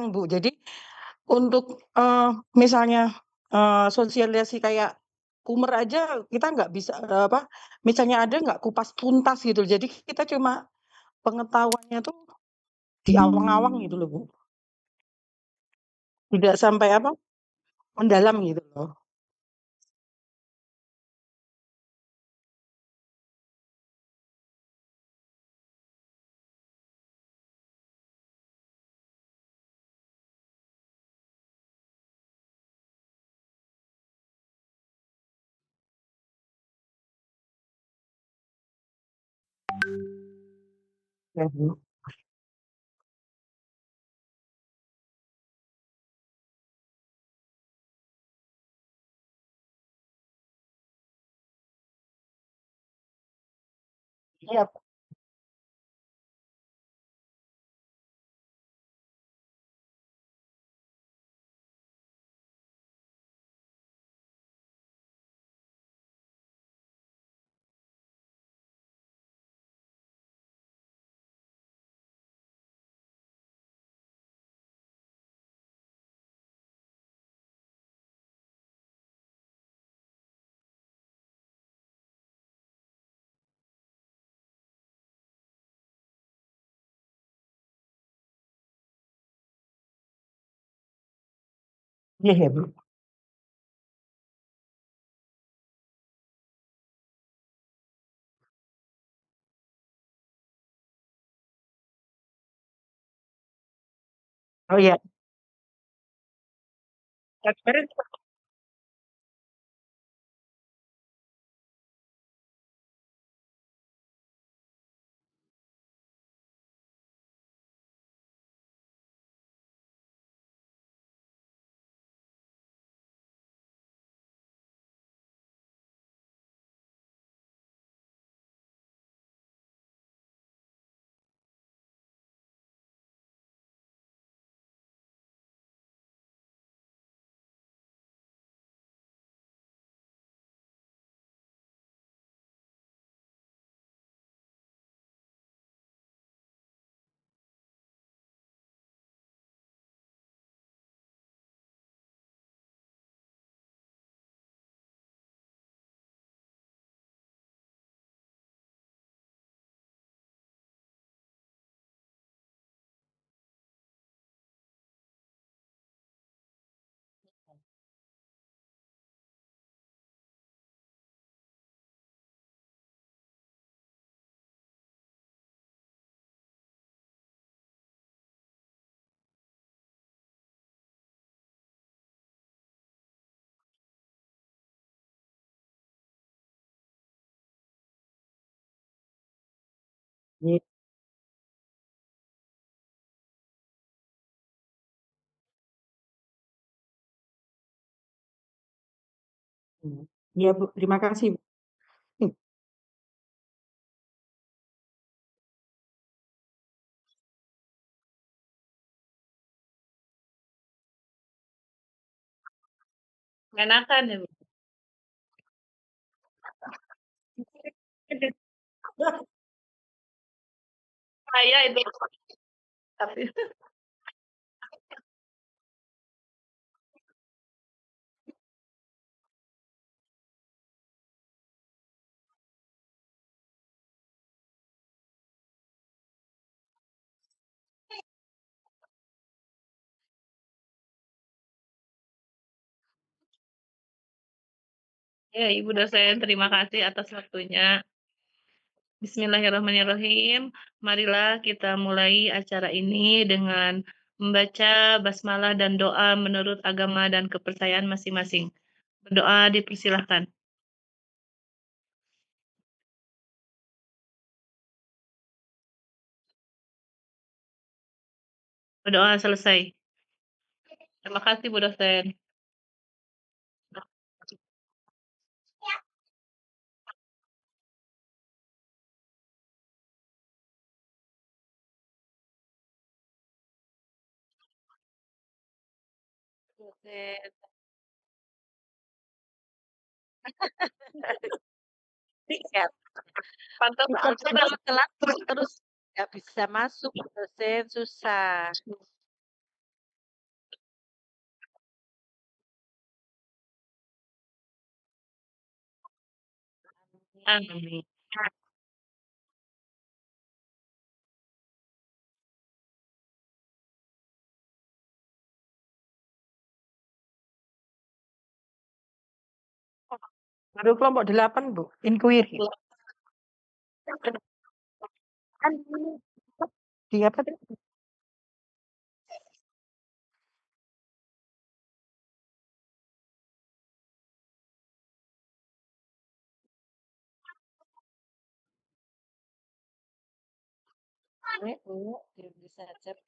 jarang, Bu. Jadi untuk, misalnya, sosialisasi kayak Umer aja kita nggak bisa, apa, misalnya ada nggak kupas tuntas gitu. Jadi kita cuma pengetahuannya tuh di awang-awang gitu loh, Bu. Tidak sampai apa, mendalam gitu loh. Ya, Bu. Iya, iya ya, Bu. Oh, iya. Transparan. Iya. Iya, Bu, terima kasih, Bu. Enakan ya, Bu? Saya itu, tapi ya Ibu dosen, terima kasih atas waktunya. Bismillahirrahmanirrahim. Marilah kita mulai acara ini dengan membaca basmalah dan doa menurut agama dan kepercayaan masing-masing. Berdoa dipersilahkan. Berdoa selesai. Terima kasih Bu dosen. Dosen. Tiket. Pantesan Kalau masuk kelas terus nggak bisa masuk, dosen susah. Amin. Baru kelompok 8, Bu, inquiry. Di apa tadi? Bisa cek.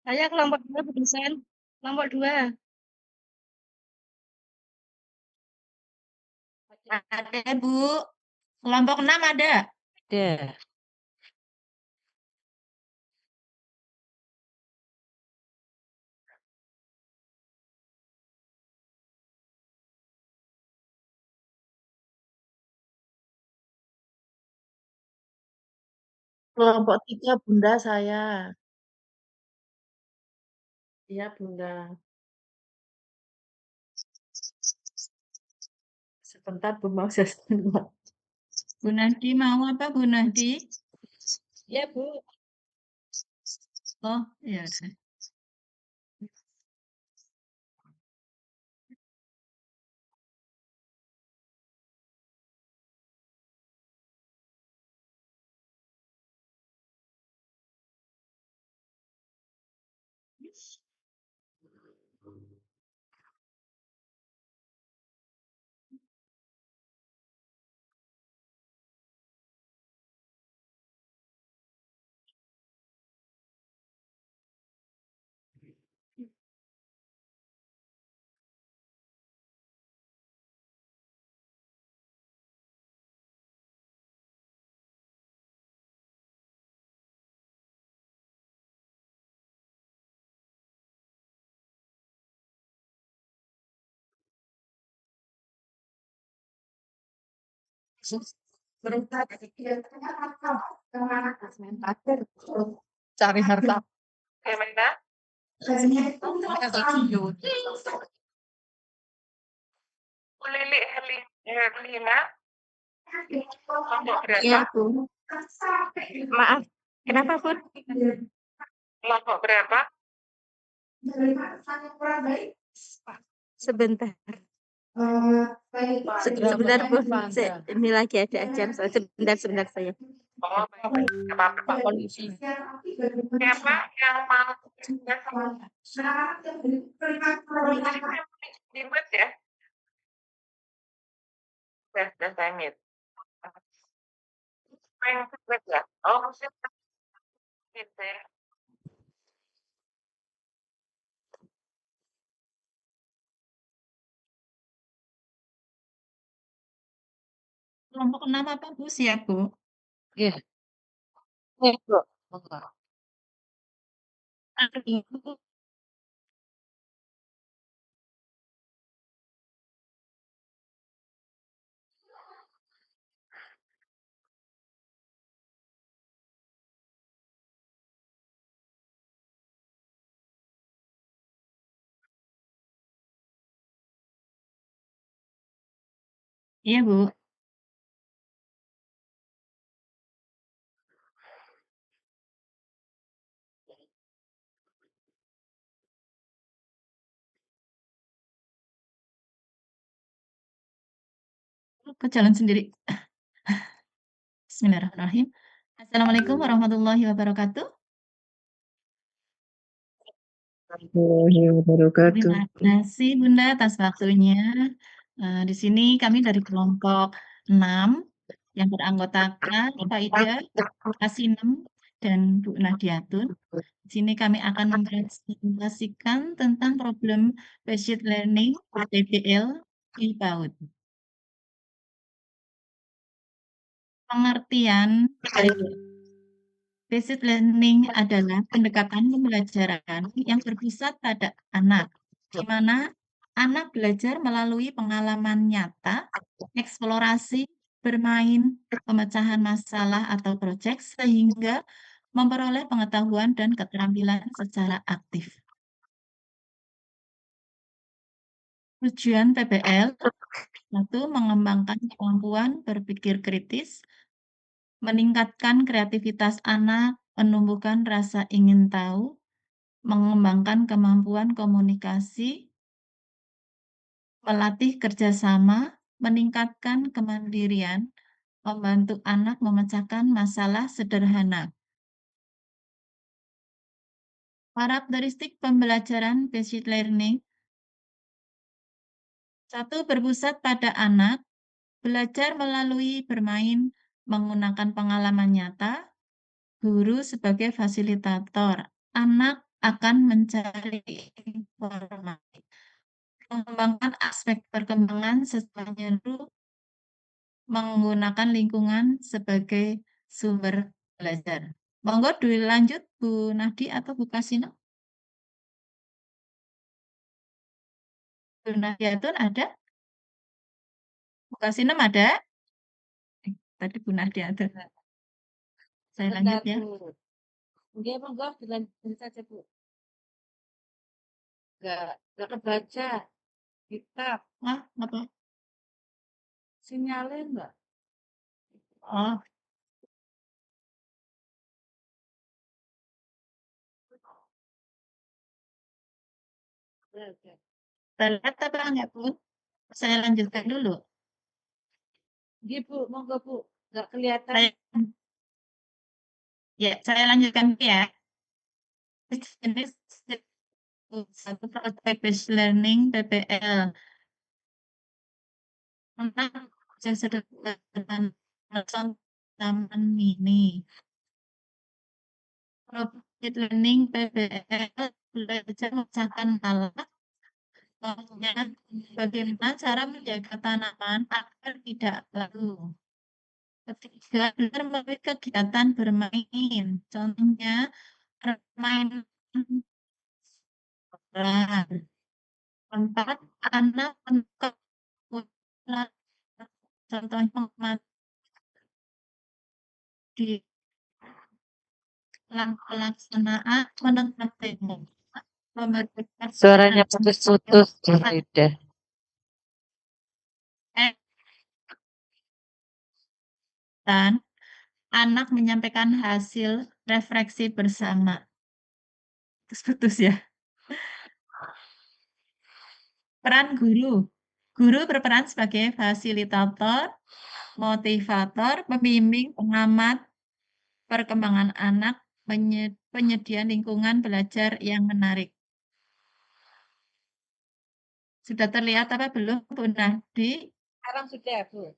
Saya kelompok 2, Bu dosen. Kelompok 2. Ada, Bu. Kelompok 6 ada? Ada. Kelompok 3 Bunda saya. Iya, Bunda. Sebentar, Bu, mau sebentar. Bu Nahdi mau apa, Bu Nahdi? Ya, Bu. Oh, iya. Cari harta. Gimana? Lili Herlina. Kelompok Iya, berapa? Bu. Maaf. Kenapa, Bu? Kelompok berapa? Sebentar. Sebentar, Bu. Ini lagi ada ajan. Sebentar saya. Oh, baik. Apa-apa. Pak Polisi. Siapa yang mau ribet ya? udah saya mute. Pengen feedback ya? Oh, maksudnya gitu ya? Kelompok 6 apa, Bu? Siap, Bu? Iya. Iya, Bu. Monggo. Ibu. Iya, Bu. Ke jalan sendiri. Bismillahirrahmanirrahim. Assalamualaikum warahmatullahi wabarakatuh. Warahmatullahi wabarakatuh. Terima kasih Bunda atas waktunya. Di sini kami dari kelompok 6 yang beranggotakan Pak Ida, Kasinem, dan Bu Nadiatun. Di sini kami akan mempresentasikan tentang problem basic learning PBL di PAUD. Pengertian basic learning adalah pendekatan pembelajaran yang berpusat pada anak, di mana anak belajar melalui pengalaman nyata, eksplorasi, bermain, pemecahan masalah atau proyek, sehingga memperoleh pengetahuan dan keterampilan secara aktif. Tujuan PBL, satu, mengembangkan kemampuan berpikir kritis, meningkatkan kreativitas anak, menumbuhkan rasa ingin tahu, mengembangkan kemampuan komunikasi, melatih kerjasama, meningkatkan kemandirian, membantu anak memecahkan masalah sederhana. Karakteristik pembelajaran basic learning. 1. Berpusat pada anak, belajar melalui bermain menggunakan pengalaman nyata, guru sebagai fasilitator. Anak akan mencari informasi. Mengembangkan aspek perkembangan sesuai menyeru, menggunakan lingkungan sebagai sumber belajar. Monggo dilanjut Bu Nadi atau Bu Kasino. Bu Nadiatun ada? Bu Kasinem ada? Tadi Bu Nadiatun. Saya lanjut ya. Dia monggo dilanjutkan saja Bu. Nggak kebaca kitab, Wah, apa? sinyalnya enggak. Oh, Oke. terlihat apa enggak Bu? Saya lanjutkan dulu. Iya Bu, monggo Bu. Nggak kelihatan. Saya lanjutkan ya. Ini satu proyek based learning PBL tentang proses sederhana taman mini. Project learning PBL belajar memecahkan masalah, contohnya bagaimana cara menjaga tanaman agar tidak layu. Ketiga, belajar melalui kegiatan bermain, contohnya bermain bola. Keempat, anak menangkap bola, contohnya mengamati di pelaksanaan menentang demo. Memberikan Suaranya putus-putus, Frida. dan anak menyampaikan hasil refleksi bersama. Putus ya. Peran guru. Guru berperan sebagai fasilitator, motivator, pembimbing, pengamat perkembangan anak, penyedia lingkungan belajar yang menarik. Sudah terlihat apa belum Bu Nadi? Sekarang sudah Bu.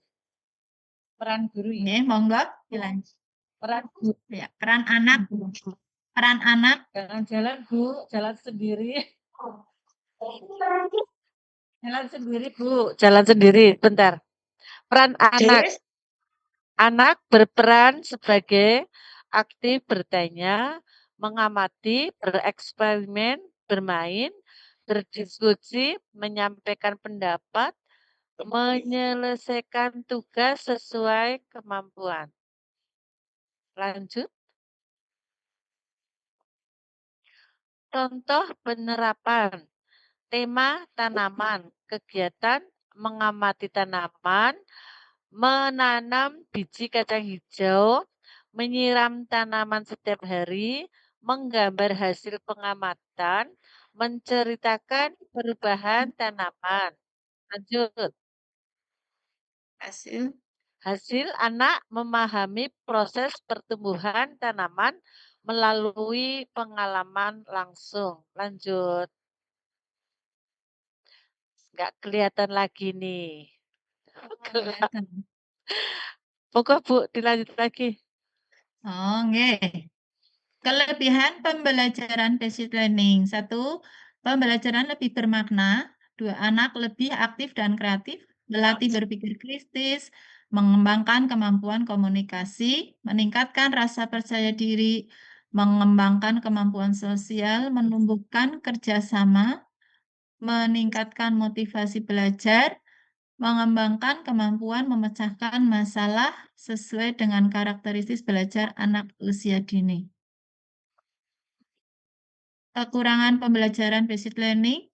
Peran guru ya. Nggih, monggo dilanjut. Peran Ya, peran anak. Peran anak. jalan-jalan Bu, jalan sendiri. Jalan sendiri Bu, jalan sendiri. Bentar. Peran anak. Anak berperan sebagai aktif bertanya, mengamati, bereksperimen, bermain, berdiskusi, menyampaikan pendapat, menyelesaikan tugas sesuai kemampuan. Lanjut. Contoh penerapan. Tema tanaman, kegiatan mengamati tanaman, menanam biji kacang hijau, menyiram tanaman setiap hari, menggambar hasil pengamatan, menceritakan perubahan tanaman. Lanjut. Hasil anak memahami proses pertumbuhan tanaman melalui pengalaman langsung. Lanjut. Nggak kelihatan lagi nih. Kelihatan. Pokok Bu, dilanjut lagi. Oh, nggih. Kelebihan pembelajaran basic learning. 1, pembelajaran lebih bermakna. 2, anak lebih aktif dan kreatif, berlatih berpikir kritis, mengembangkan kemampuan komunikasi, meningkatkan rasa percaya diri, mengembangkan kemampuan sosial, menumbuhkan kerjasama, meningkatkan motivasi belajar, mengembangkan kemampuan memecahkan masalah sesuai dengan karakteristik belajar anak usia dini. Kekurangan pembelajaran basic learning.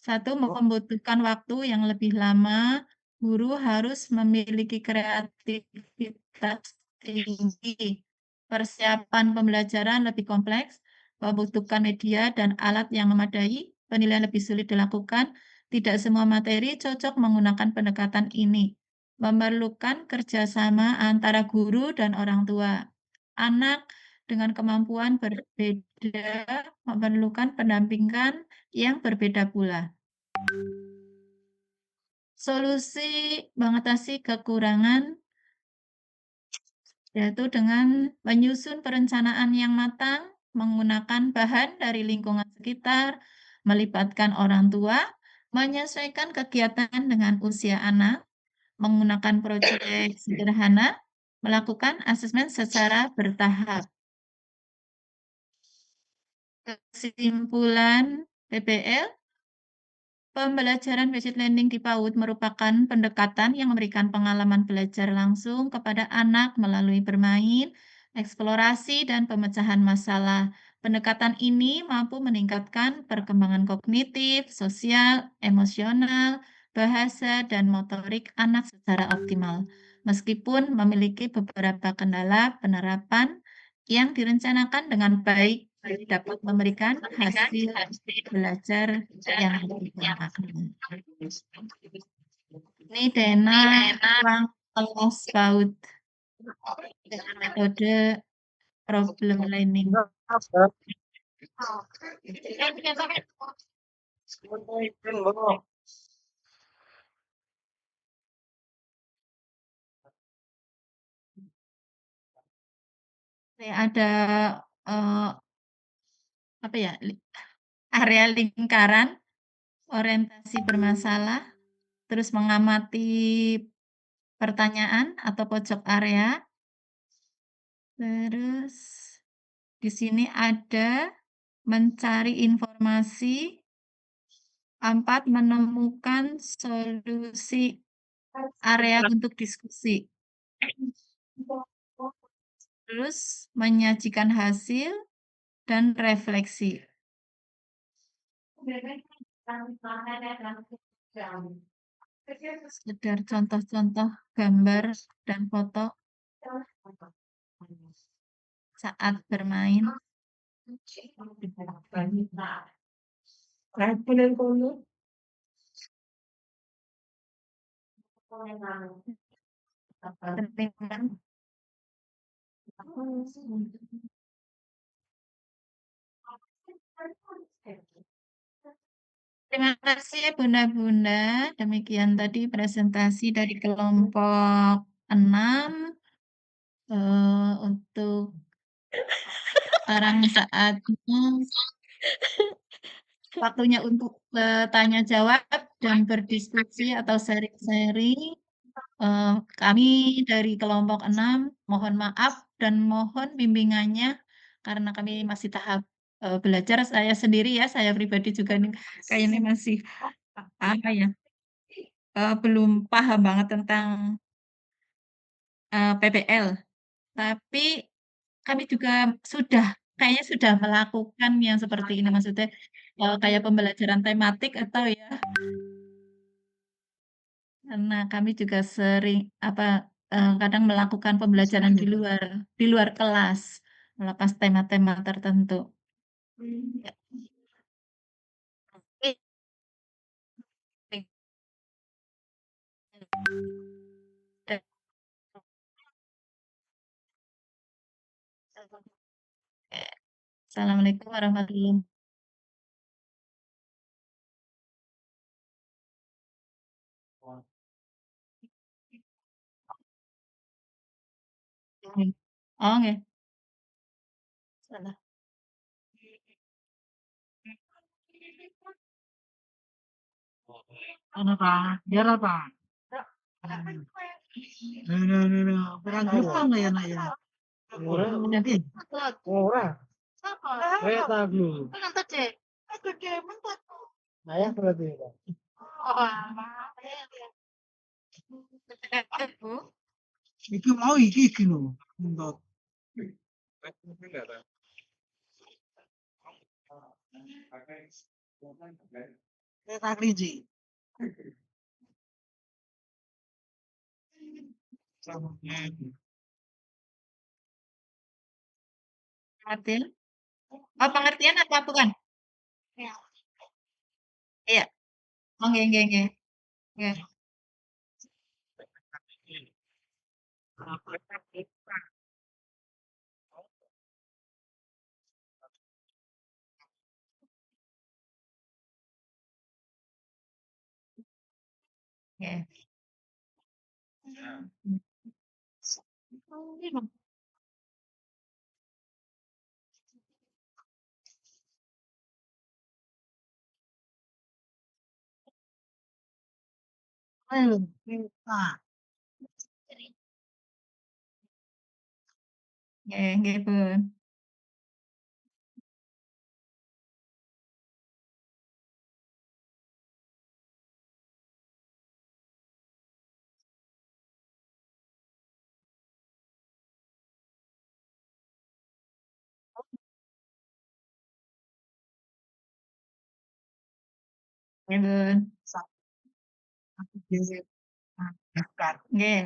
1, membutuhkan waktu yang lebih lama. Guru harus memiliki kreativitas tinggi. Persiapan pembelajaran lebih kompleks, membutuhkan media dan alat yang memadai, penilaian lebih sulit dilakukan. Tidak semua materi cocok menggunakan pendekatan ini. Memerlukan kerjasama antara guru dan orang tua. Anak dengan kemampuan berbeda memerlukan pendampingan yang berbeda pula. Solusi mengatasi kekurangan yaitu dengan menyusun perencanaan yang matang, menggunakan bahan dari lingkungan sekitar, melibatkan orang tua, menyesuaikan kegiatan dengan usia anak, menggunakan proyek sederhana, melakukan asesmen secara bertahap. Kesimpulan PBL, pembelajaran basic learning di PAUD merupakan pendekatan yang memberikan pengalaman belajar langsung kepada anak melalui bermain, eksplorasi, dan pemecahan masalah. Pendekatan ini mampu meningkatkan perkembangan kognitif, sosial, emosional, bahasa, dan motorik anak secara optimal. Meskipun memiliki beberapa kendala penerapan yang direncanakan dengan baik dapat memberikan hasil belajar yang lebih bermakna. Ini Dena ruang kelas PAUD dengan metode problem learning. Ada apa ya, area lingkaran, orientasi bermasalah, terus mengamati pertanyaan atau pojok area. Terus di sini ada mencari informasi. 4, menemukan solusi area untuk diskusi. Terus menyajikan hasil dan refleksi. Sekedar contoh-contoh gambar dan foto saat bermain. Terima kasih Bunda-Bunda. Demikian tadi presentasi dari kelompok 6 untuk sekarang saatnya waktunya untuk tanya jawab dan berdiskusi atau sharing-sharing. Kami dari kelompok 6 mohon maaf dan mohon bimbingannya karena kami masih tahap belajar. Saya sendiri ya, saya pribadi juga nih kayaknya masih apa ya, belum paham banget tentang PBL. Tapi kami juga kayaknya sudah melakukan yang seperti ini, maksudnya kayak pembelajaran tematik atau ya, karena kami juga sering kadang melakukan pembelajaran di luar kelas, melepas tema-tema tertentu. Ya. Assalamualaikum warahmatullahi wabarakatuh. Oh, nggih. Salah. Ano pa? Dira pa. Parang lupa na yan na yan. Ora, nanti. Ora. Kereta dulu. Nah, ya berarti. Bu, Iki mau iki lho. Untuk kereta kelinci. pengertian? Oh, pengertian apa bukan? Iya. Oh, nggih nggih nggih. Nggih. Nggih. Ayo, kereta. Nggih nggih, Bun. Nggih, Bun. Nggih.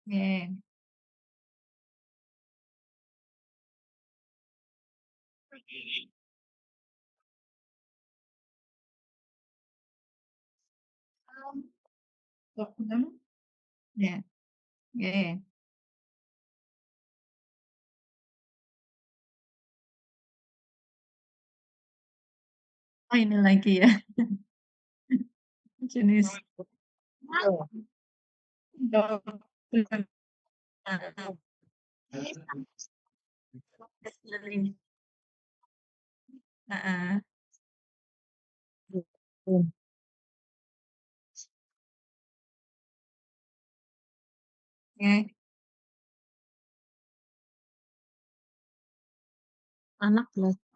Nggih. Iya. Nggih. Oh, ini lagi ya, jenis heeh. Nggih. Anak belajar.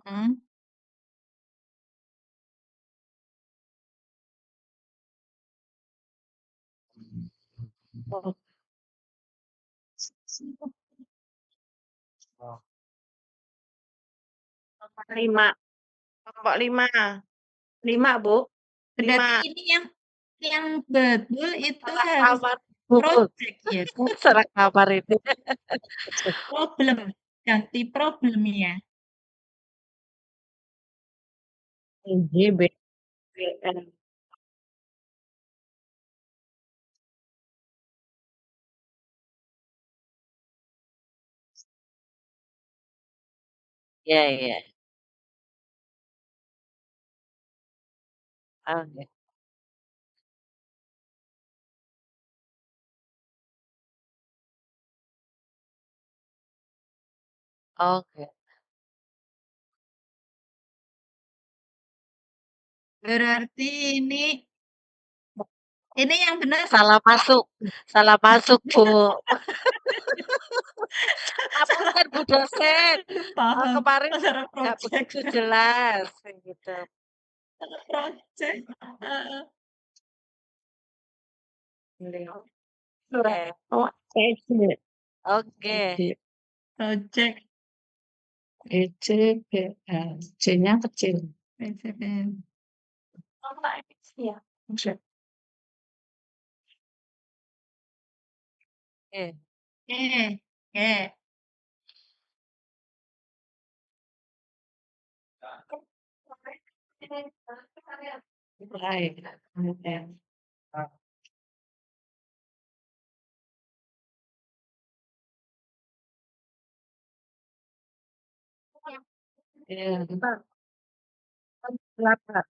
Mhm. 5. Kelompok 5. 5, Bu. Berarti 5. ini yang betul itu Salah harus kamar, Bu. project ya. Salah kamar itu. Problem. Ganti problem ya. JBL. Iya, iya. Oke. Oke. Berarti ini yang benar Salah masuk, Bu. Ngapunten, Bu dosen. paham. Kemarin Salah nggak project. begitu jelas, gitu. Salah project. Heeh. Beliau. Surat. Oke. Oh, EJ. Oke. Project. EJBL. J-nya kecil. PCBL. Iya. Maksud. Oke. Oke. Baik. Kemudian. Ya. Berapa?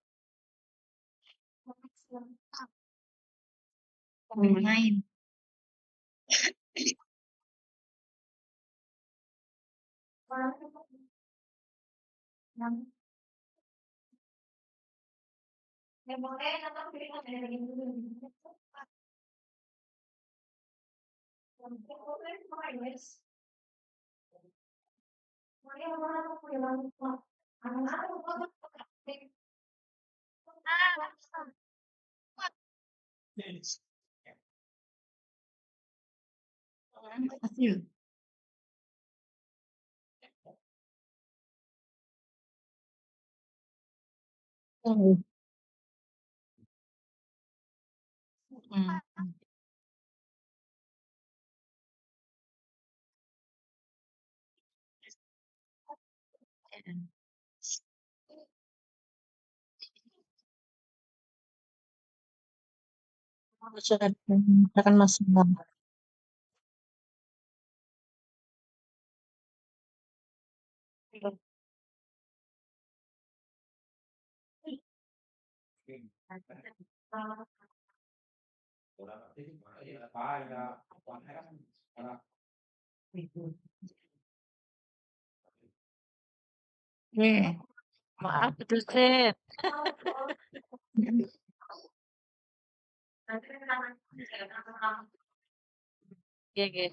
Main. Hasil. Hmm. Hmm. Akan masalah. Oke. Maaf, Bu dosen. Iya, nggih.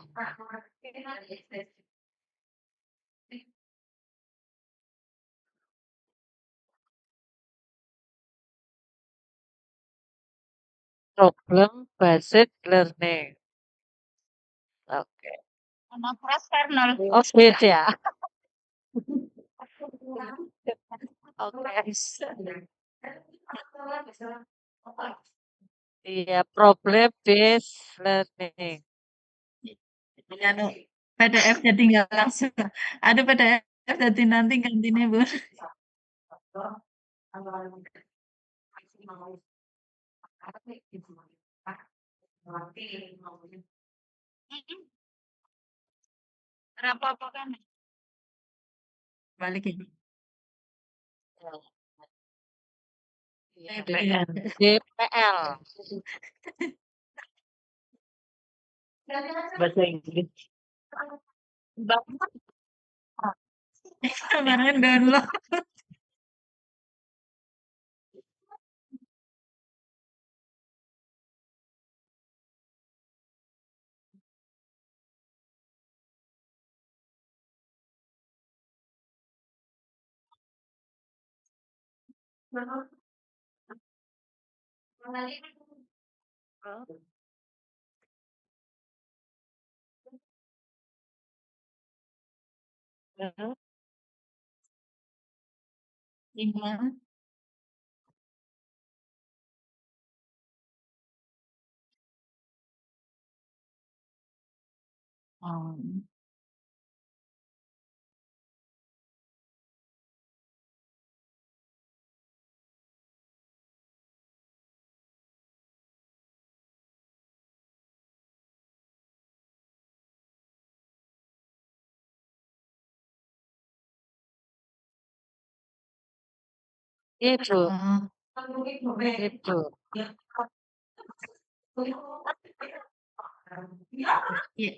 Problem based learning. Oke. Sama cross kernel. Oh, beda. Oke. Iya, problem based learning. Anu, PDF jadi nggak langsung. Ada PDF jadi nanti gantinya Bu. Berapa apa kan? Balik ini. Iya, DPL. Bahasa Inggris. Kemarin download. Heeh. 5. Oh. Ibu, Oh. ibu. Iya.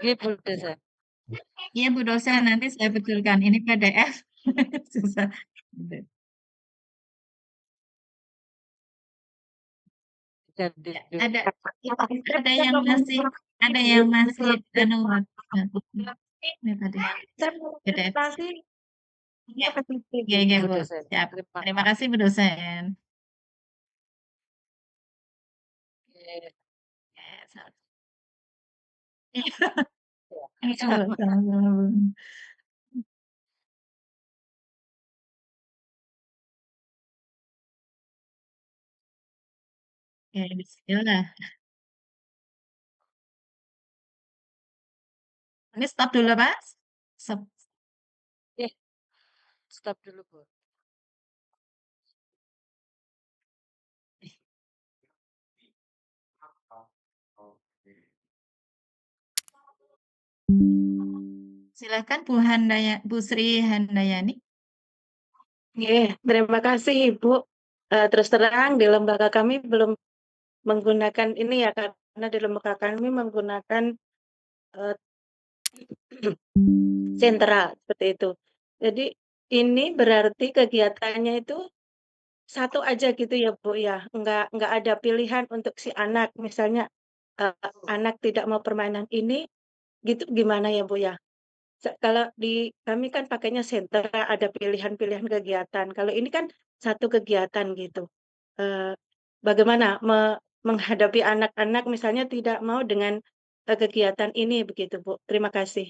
Ibu dosen. Iya Bu dosen, nanti saya betulkan. Ini PDF. Susah. Ganti Ya, dulu. ada yang masih anu ini tadi PDF. Ya, iya, iya, Ibu Bu. dosen. Siap. Terima Terima kasih Bu dosen. kasih. Ya, sama-sama, Bu. Ya, bismillah. Ini stop dulu, Pak. Stop. Eh, stop dulu, Bu. Silakan Bu Sri Handayani. Terima kasih Ibu. Terus terang di lembaga kami belum menggunakan ini ya, karena di lembaga kami menggunakan sentra seperti itu. Jadi ini berarti kegiatannya itu satu aja gitu ya Bu ya, nggak ada pilihan untuk si anak, misalnya anak tidak mau permainan ini, gitu gimana ya Bu ya? Kalau di kami kan pakainya sentra, ada pilihan-pilihan kegiatan. Kalau ini kan satu kegiatan gitu. Eee, Bagaimana menghadapi anak-anak misalnya tidak mau dengan, kegiatan ini begitu, Bu. Terima kasih.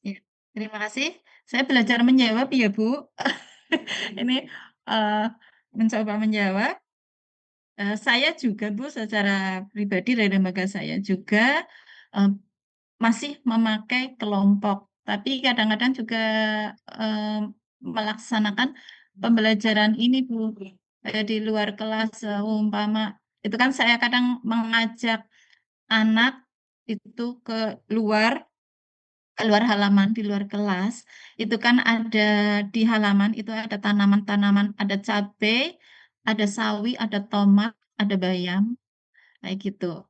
Ya, terima kasih. Saya belajar menjawab ya, Bu. Ini eh, mencoba menjawab. Saya juga, Bu, secara pribadi dari lembaga saya juga eh, masih memakai kelompok, tapi kadang-kadang juga eh, melaksanakan pembelajaran ini, Bu, di luar kelas, umpama itu kan saya kadang mengajak anak itu luar ke luar halaman, di luar kelas, itu kan ada di halaman itu ada tanaman-tanaman, ada cabai, ada sawi, ada tomat, ada bayam, kayak gitu.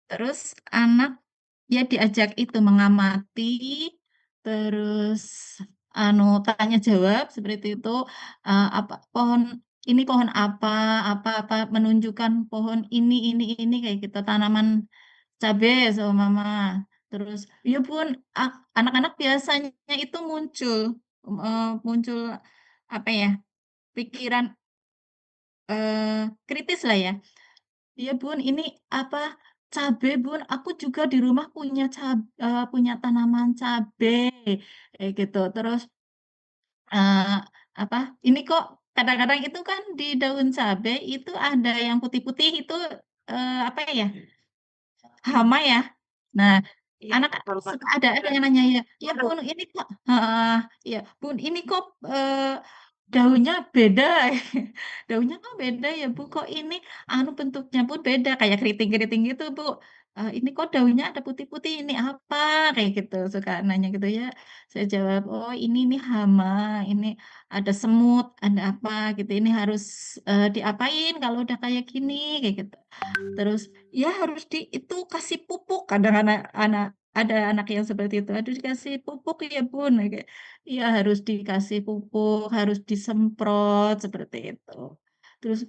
Terus anak ya diajak itu mengamati, terus anu tanya jawab seperti itu, apa pohon ini pohon apa menunjukkan pohon ini kayak gitu, tanaman cabe sama mama. Terus, ya Bun, anak-anak biasanya itu muncul apa ya, pikiran kritis lah ya. Iya Bun, ini apa cabe Bun? Aku juga di rumah punya tanaman cabe, kayak gitu. Terus eh, apa? Ini kok kadang-kadang itu kan di daun cabe itu ada yang putih-putih itu apa ya? Hama ya. Nah, Iya, anak sama. suka ada yang nanya ya, ya Bun ini kok, ya Bun ini kok daunnya beda, daunnya kok beda ya Bu, kok ini anu bentuknya pun beda kayak keriting-keriting gitu Bu. Ini kok daunnya ada putih-putih ini apa kayak gitu suka nanya gitu ya. Saya jawab, oh ini nih hama, ini ada semut, ada apa gitu. Ini harus diapain kalau udah kayak gini kayak gitu. Terus ya harus itu kasih pupuk kadang anak-anak ada anak yang seperti itu harus dikasih pupuk ya Bun kayak iya harus dikasih pupuk harus disemprot seperti itu terus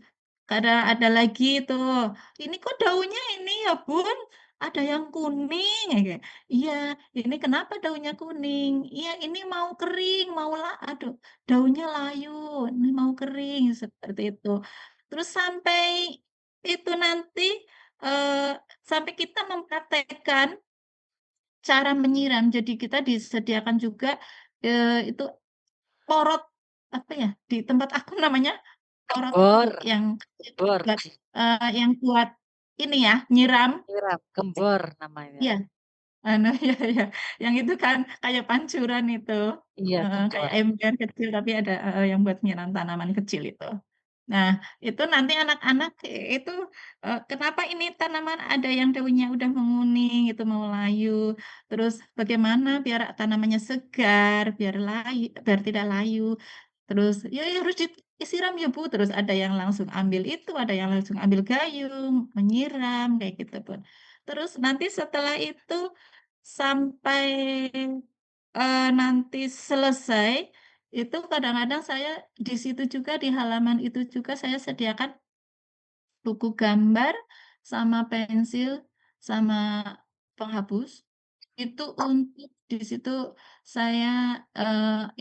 kadang ada lagi tuh ini kok daunnya ini ya Bun ada yang kuning ya kayak iya ini kenapa daunnya kuning iya ini mau kering mau lah aduh daunnya layu ini mau kering seperti itu terus sampai itu nanti eh, sampai kita mempraktekkan cara menyiram. Jadi kita disediakan juga itu porot apa ya, di tempat aku namanya orot Gembor, yang gembor, buat, ini ya, nyiram. nyiram, gembor namanya. Iya, anu, iya iya, yang itu kan kayak pancuran itu, Iya, kayak gembor. ember kecil tapi ada yang buat nyiram tanaman kecil itu. Nah, itu nanti anak-anak itu, kenapa ini tanaman ada yang daunnya udah menguning, itu mau layu, terus bagaimana biar tanamannya segar, biar tidak layu, terus, "Ya ya harus disiram ya Bu," terus ada yang langsung ambil itu, ada yang langsung ambil gayung, menyiram, kayak gitu, Bu. Terus nanti setelah itu sampai, nanti selesai, itu kadang-kadang saya di situ juga, di halaman itu juga saya sediakan buku gambar, sama pensil, sama penghapus. Itu untuk di situ saya,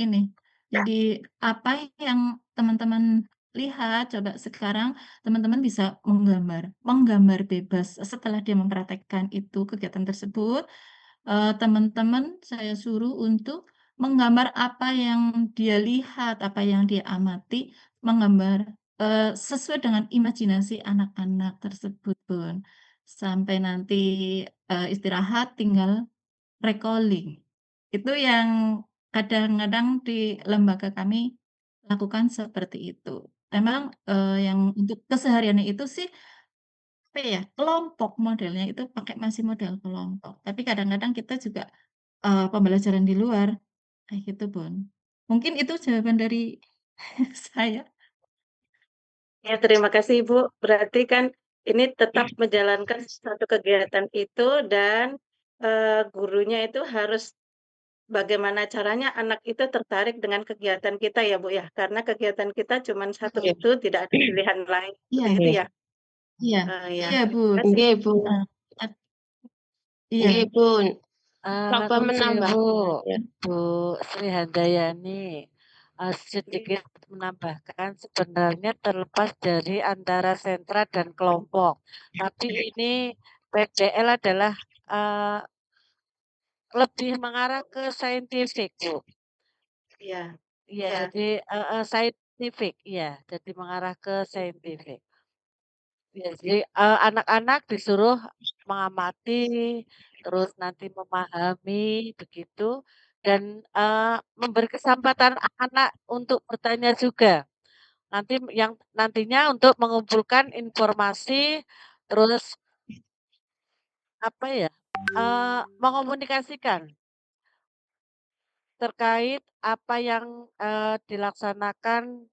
ini, jadi apa yang teman-teman lihat, coba sekarang teman-teman bisa menggambar bebas. Setelah dia mempraktekkan itu, kegiatan tersebut, teman-teman saya suruh untuk menggambar apa yang dia lihat, apa yang dia amati, menggambar, sesuai dengan imajinasi anak-anak tersebut, Bun. Sampai nanti, istirahat tinggal recalling. Itu yang kadang-kadang di lembaga kami lakukan seperti itu. Memang, yang untuk kesehariannya itu sih, apa ya, kelompok modelnya itu pakai masih model kelompok. Tapi kadang-kadang kita juga, pembelajaran di luar, kayak gitu, Bun. Mungkin itu jawaban dari saya. Ya, terima kasih Ibu. Berarti kan ini tetap menjalankan satu kegiatan itu dan gurunya itu harus bagaimana caranya anak itu tertarik dengan kegiatan kita ya Bu ya. Karena kegiatan kita cuma satu Iya. itu, tidak ada pilihan lain. Iya Seperti itu ya. iya Ya, iya, Bu. terima kasih. Nggih, Bu. At iya. Nggih, Bun. Eh, Coba Kunci menambah. Bu, Ya. Bu Sri Handayani, sedikit menambahkan sebenarnya terlepas dari antara sentra dan kelompok, tapi ini PDL adalah eh, lebih mengarah ke saintifik, Bu. Ya, Iya, ya. jadi saintifik, iya, jadi mengarah ke saintifik. Ya, jadi anak-anak disuruh mengamati, terus nanti memahami begitu, dan memberi kesempatan anak untuk bertanya juga. Nanti yang nantinya untuk mengumpulkan informasi, terus apa ya, mengomunikasikan terkait apa yang dilaksanakan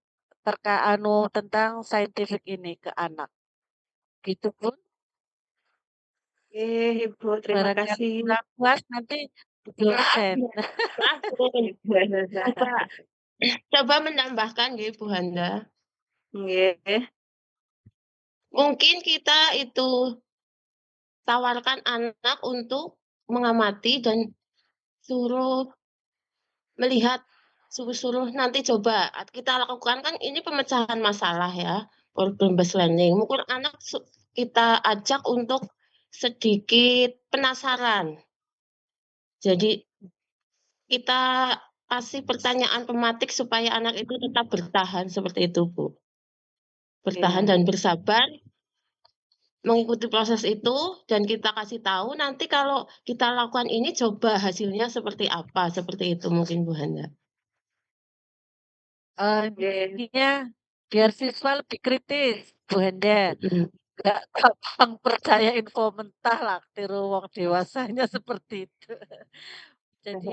tentang saintifik ini ke anak, gitu Pun. Oke, Ibu, terima Barangkali kasih. kurang puas nanti dosen. Coba, coba menambahkan nggih, Bu Handa. Nggih. Mungkin kita itu tawarkan anak untuk mengamati dan suruh melihat, suruh nanti coba kita lakukan kan ini pemecahan masalah ya, problem based learning. Mungkin anak kita ajak untuk sedikit penasaran. Jadi kita kasih pertanyaan tematik supaya anak itu tetap bertahan seperti itu, Bu. Bertahan Iya. dan bersabar mengikuti proses itu dan kita kasih tahu nanti kalau kita lakukan ini coba hasilnya seperti apa, seperti itu mungkin Bu Handa. Nggih. Intinya biar siswa lebih kritis, Bu Henda. Mhm. Nggak gampang percaya info mentah lah, tiru wong dewasanya seperti itu. Jadi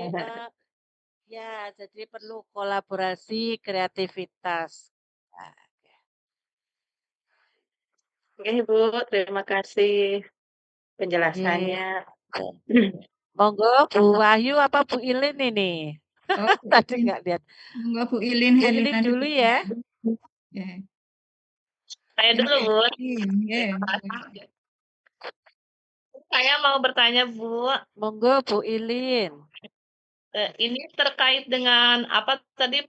ya, jadi perlu kolaborasi, kreativitas. Nah, Oke, Bu, terima kasih oke. penjelasannya. Monggo Bu Wahyu apa Bu Ilin ini? Oh, Bu Tadi Ilin. nggak lihat. Enggak, Bu Ilin, Bu Helena Ilin dulu dulu. ya. Ya. Saya Ini dulu, Bu Bu. Ilin, ya. Saya mau bertanya, Bu. Monggo Bu Ilin. Ini terkait dengan apa tadi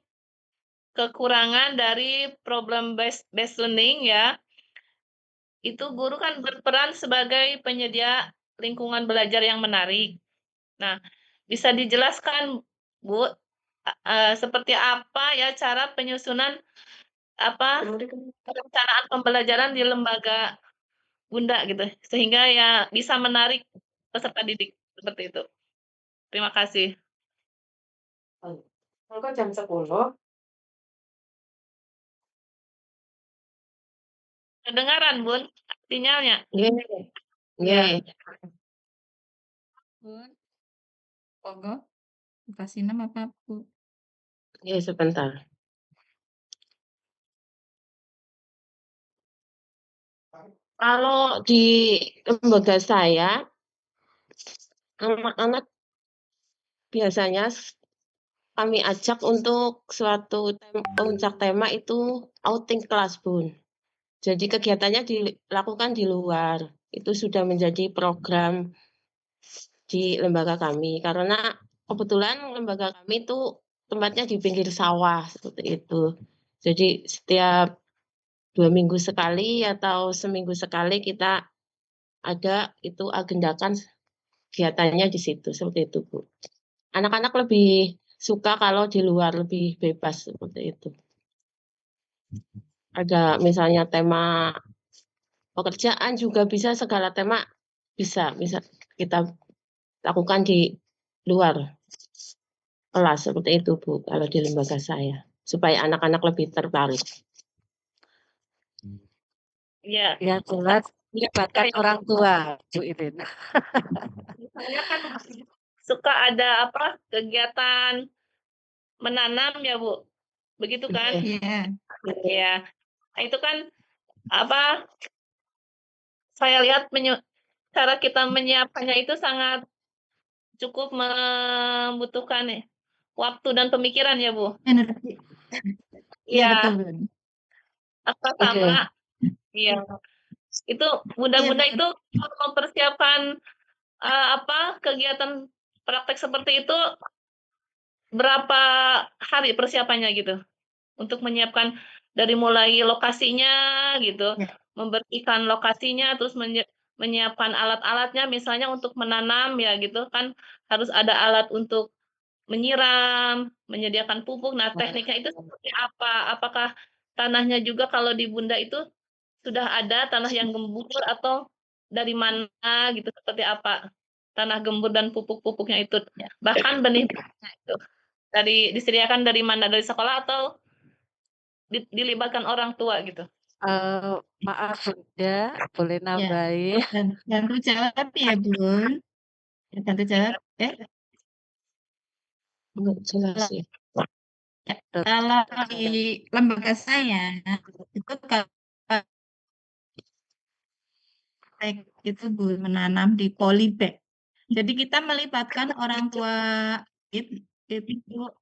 kekurangan dari problem based learning ya. Itu guru kan berperan sebagai penyedia lingkungan belajar yang menarik. Nah, bisa dijelaskan, Bu, seperti apa ya cara penyusunan perencanaan pembelajaran di lembaga Bunda gitu, sehingga ya bisa menarik peserta didik seperti itu. Terima kasih. Kok jam 10? Kedengaran, Bun, sinyalnya? Nggih. Ya. Nggih. Bun, monggo. Kasih nama apa, Bu? Nggih, sebentar. Kalau di lembaga saya, anak-anak biasanya kami ajak untuk suatu puncak tema itu outing kelas, Bun. Jadi kegiatannya dilakukan di luar. Itu sudah menjadi program di lembaga kami. Karena kebetulan lembaga kami itu tempatnya di pinggir sawah seperti itu. Jadi setiap 2 minggu sekali atau seminggu sekali kita ada itu agendakan kegiatannya di situ seperti itu, Bu. Anak-anak lebih suka kalau di luar, lebih bebas seperti itu. Ada misalnya tema pekerjaan juga bisa, segala tema bisa kita lakukan di luar kelas seperti itu, Bu, kalau di lembaga saya, supaya anak-anak lebih tertarik. Ya, Yang jelas melibatkan orang tua, Bu Irin. misalnya kan suka ada kegiatan menanam ya, Bu. Begitu kan? Iya. Iya. Nah, itu kan saya lihat cara kita menyiapkannya itu sangat cukup membutuhkan waktu dan pemikiran ya, Bu. Energi. Iya, Iya, betul, Bun. sama. Iya. Itu Iya, bunda-bunda Bun. itu mempersiapkan kegiatan praktek seperti itu berapa hari persiapannya gitu untuk menyiapkan dari mulai lokasinya gitu, Ya. membersihkan lokasinya, terus menyiapkan alat-alatnya, misalnya untuk menanam ya gitu kan harus ada alat untuk menyiram, menyediakan pupuk. Nah, tekniknya itu seperti apa? Apakah tanahnya juga kalau di Bunda itu sudah ada tanah yang gembur atau dari mana gitu, seperti apa? Tanah gembur dan pupuk-pupuknya itu. Bahkan benih-benihnya itu disediakan dari mana? Dari sekolah atau dilibatkan orang tua gitu? Maaf Bunda, boleh Ya. nambahin? Bantu jawab ya, Bun. Bantu jawab. Enggak jelas ya. Kalau di lembaga saya itu kalau itu Bu, menanam di polybag. Jadi kita melibatkan orang tua itu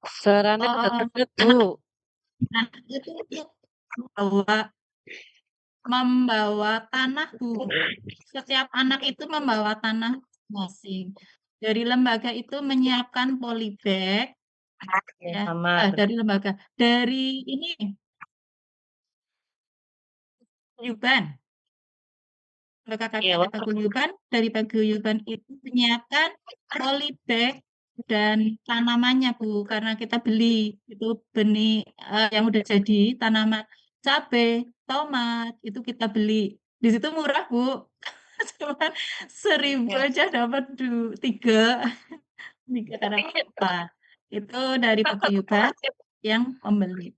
Suaranya udah deket, Bu. anak itu membawa tanah, Bu. Setiap anak itu membawa tanah masing. Dari lembaga itu menyiapkan polybag ya, Sama. dari lembaga. Dari ini paguyuban. Lembaga kami Iya, ada paguyuban. Dari paguyuban itu menyiapkan polybag dan tanamannya, Bu. Karena kita beli itu benih yang udah jadi tanaman cabai, tomat itu kita beli. Di situ murah, Bu. Cuman 1.000 aja dapat 3 karena apa? Itu dari paguyuban yang membeli.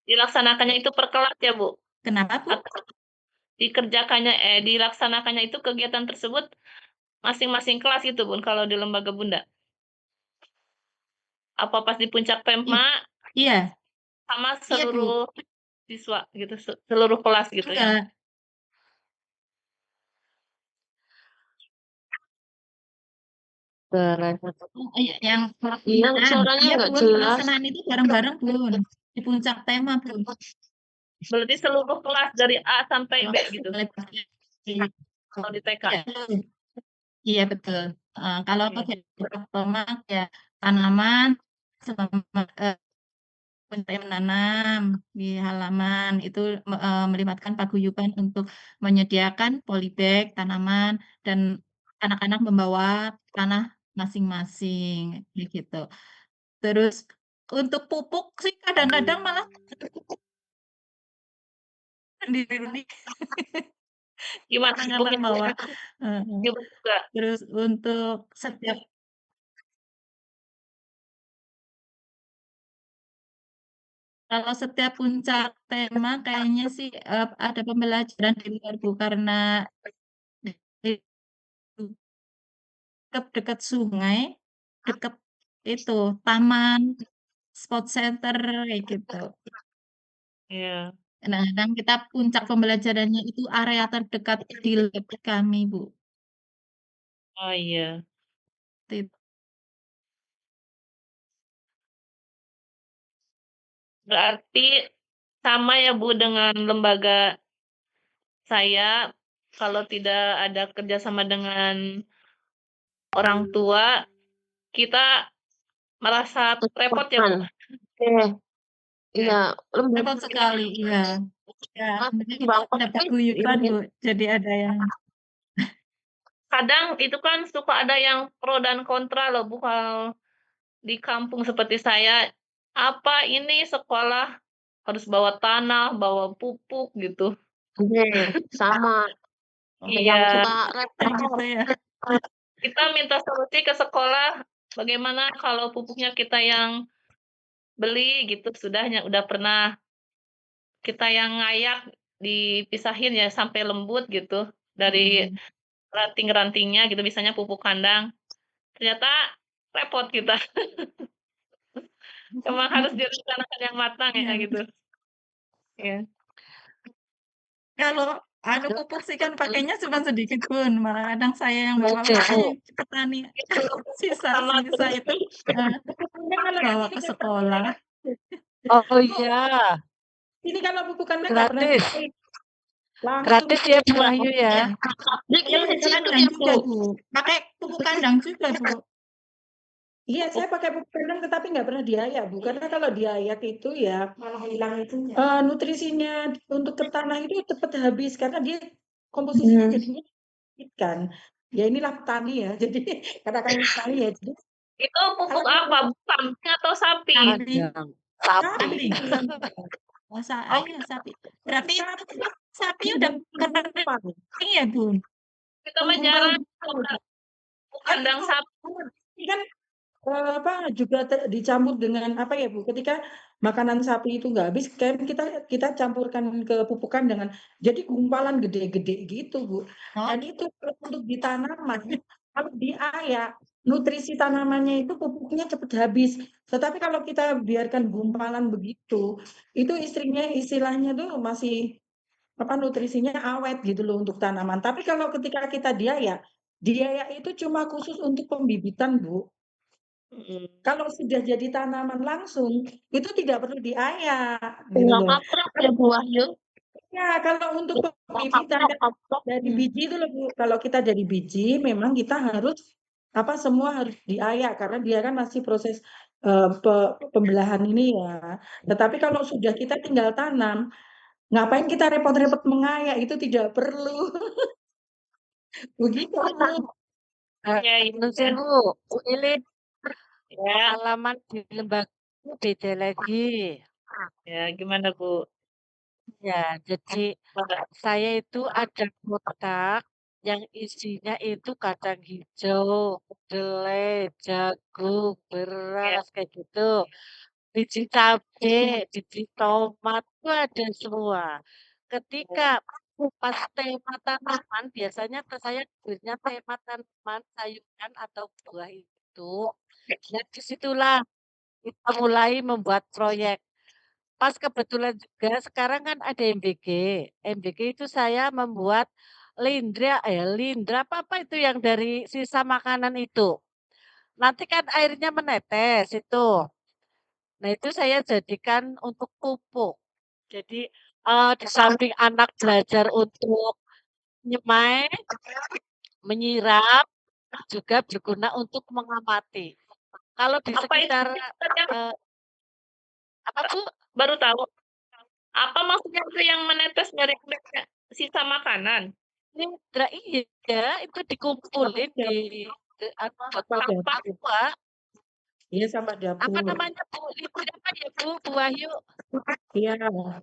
dilaksanakannya itu per kelas ya, Bu? Kenapa, Bu? Atau dilaksanakannya itu kegiatan tersebut masing-masing kelas itu, Bun, kalau di lembaga Bunda? Apa pas di puncak PEMA Iya, sama iya, Bu. seluruh siswa gitu, seluruh kelas gitu ya? Enggak. Yang Iya, suaranya iya, nggak Bun, jelas. pelaksanaan itu bareng-bareng, Bun. Di puncak tema, Bun. Berarti seluruh kelas dari A sampai B gitu, kalau di TK? Iya, iya, betul. Kalau kegiatan tomat ya tanaman selama menanam di halaman itu melibatkan paguyuban untuk menyediakan polybag tanaman dan anak-anak membawa tanah masing-masing gitu. Terus untuk pupuk sih kadang-kadang malah sendiri. Gimana Kadang-kadang pupuknya, Bu? bawa Ibu juga? terus untuk setiap kalau setiap puncak tema kayaknya sih ada pembelajaran di luar Bu karena dekat sungai, dekat itu taman, sport center kayak gitu. Iya. Kadang-kadang kita puncak pembelajarannya itu area terdekat di lab kami, Bu. Oh, iya. Itu. Berarti sama ya, Bu, dengan lembaga saya, kalau tidak ada kerjasama dengan orang tua, kita merasa repot ya, Bu? Bukan. Iya, Ya. iya, lembaga Repot sekali, iya. Ya, masih kita Bang dapat Covid guyupan, ini Bu. Jadi ada yang Kadang itu kan suka ada yang pro dan kontra loh, Bu, kalau di kampung seperti saya. Apa ini sekolah harus bawa tanah, bawa pupuk gitu. iya, sama. Ada yang Iya, suka repot. gitu ya. kita minta solusi ke sekolah, bagaimana kalau pupuknya kita yang beli gitu, udah pernah kita yang ngayak, dipisahin ya sampai lembut gitu, dari ranting-rantingnya gitu, misalnya pupuk kandang. Ternyata repot kita, emang harus direncanakan yang matang ya Iya. gitu. Iya. Kalau pupuk sih kan pakainya cuma sedikit, Bun. Malah kadang saya yang bawa Betul, Bu. ke petani. Sama Sisa-sisa itu bawa ke sekolah. Oh Bu, iya, ini kalau pupuk kandang nggak pernah gratis. langsung Gratis ya Bu Wahyu ya. Bikin Pupuk di situ kandang ya, juga, Bu. Bu. Pakai pupuk kandang juga, Bu. Iya, saya pakai pupuk kandang tetapi nggak pernah diayak, Bu. Karena kalau diayak itu ya malah hilang itunya. Nutrisinya untuk ke tanah itu cepat habis karena dia komposisinya jadinya sedikit kan. Ya inilah petani ya. Jadi karena kami petani ya. Jadi Itu pupuk kalau apa? Kambing atau sapi? Sapi. Kandang sapi. Kambing. Oh, iya, sapi. Berarti sapi udah kering ya, Bun? Kita mah jarang pupuk kandang itu sapi. kan juga dicampur dengan apa ya Bu? Ketika makanan sapi itu nggak habis, kan kita campurkan ke pupukan dengan jadi gumpalan gede-gede gitu Bu. Oh, Dan itu untuk di tanaman, kalau diayak, nutrisi tanamannya itu pupuknya cepat habis. Tetapi kalau kita biarkan gumpalan begitu, itu istilahnya tuh masih nutrisinya awet gitu loh untuk tanaman. Tapi kalau ketika kita diayak itu cuma khusus untuk pembibitan Bu. Kalau sudah jadi tanaman langsung, itu tidak perlu diayak gitu Tinggal loh. kaprok ya, Bu Wahyu. Ya, kalau untuk pembibitan Kaprok. dari biji itu loh, Bu. Kalau kita dari biji, memang kita harus semua harus diayak karena dia kan masih proses pembelahan ini ya. Tetapi kalau sudah kita tinggal tanam, ngapain kita repot-repot mengayak? Itu tidak perlu. Begitu, Bu. Ya, Anu iya. sih Bu, ini Ya, pengalaman di lembaga beda lagi. ya gimana Bu? Ya, jadi saya itu ada kotak yang isinya itu kacang hijau, kedelai, jagung, Ya, beras kayak gitu. Biji cabe, biji tomat itu ada semua. Ketika pas tema tanaman, biasanya saya belinya tema tanaman, sayuran atau buah itu. Ya disitulah kita mulai membuat proyek. Pas kebetulan juga sekarang kan ada MBG. MBG itu saya membuat lindra apa itu yang dari sisa makanan itu. Nanti kan airnya menetes itu. Nah, itu saya jadikan untuk pupuk. Jadi, di samping anak belajar untuk nyemai, menyiram, juga berguna untuk mengamati. Kalau di apa itu sekitar, yang eee, apa Bu? baru tahu? Apa maksudnya itu yang menetes dari sisa makanan? Lindra iya, itu dikumpulin di anu, botol Sampah. aqua. Iya, sampah Apa dapur. namanya Bu? Liquid apa ya Bu? Bu Wahyu? Iya. Namanya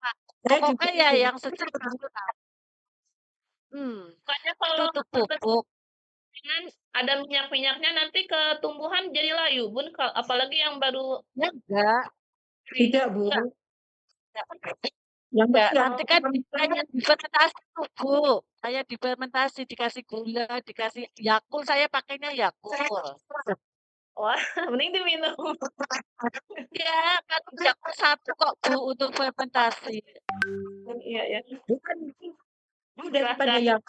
Pak. Saya juga Pokoknya ya itu. yang secara natural. Pokoknya kalau Tutup pupuk. ada minyak-minyaknya nanti ke tumbuhan jadi layu, Bun. Apalagi yang baru Ya enggak. Tidak, Bu. Enggak. Yang Enggak. penting Nanti kan hanya difermentasi tuh Bu. Saya difermentasi, dikasih gula, dikasih Yakult. Saya pakainya Yakult. wah, mending diminum. Ya, kan Yakult 1 kok Bu untuk fermentasi. Iya ya. bukan Bu, daripada yang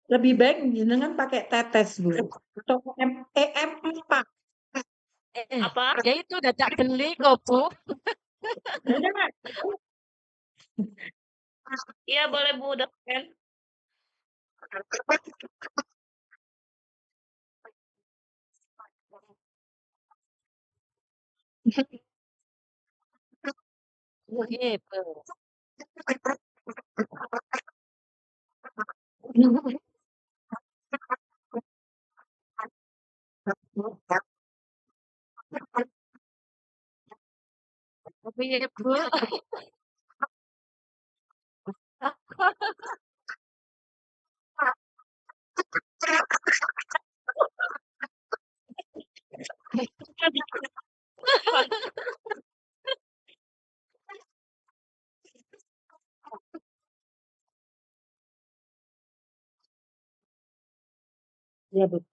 lebih baik jenengan pakai tetes, Bu. Atau EM4. Apa? Ya itu udah tak beli kok Bu. Benar. Iya boleh Bu, udah kan. Gitu. Tapi ya Bu. Ya, Bu.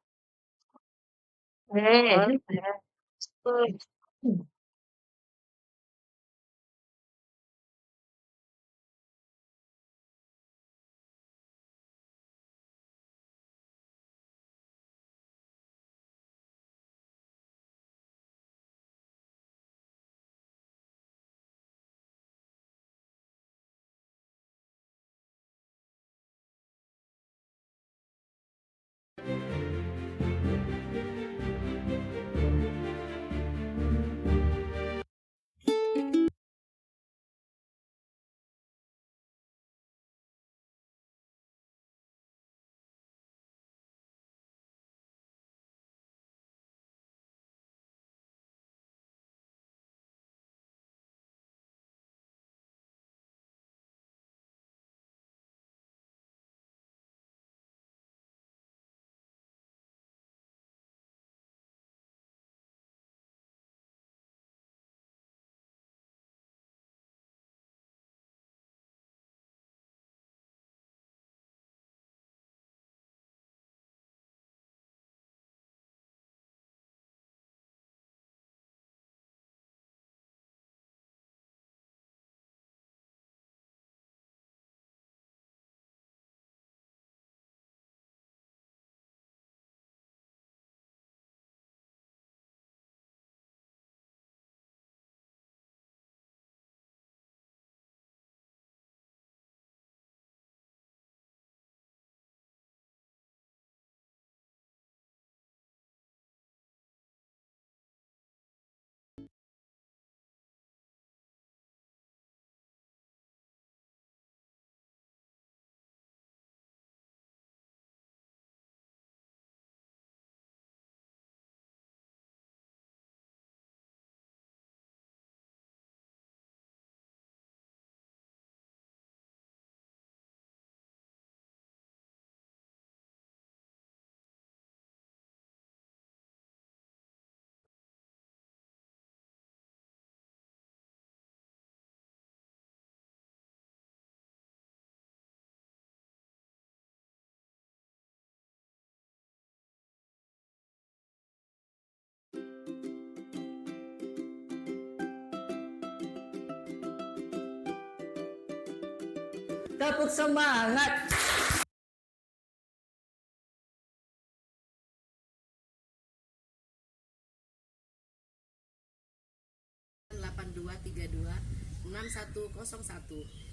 Dapat semangat.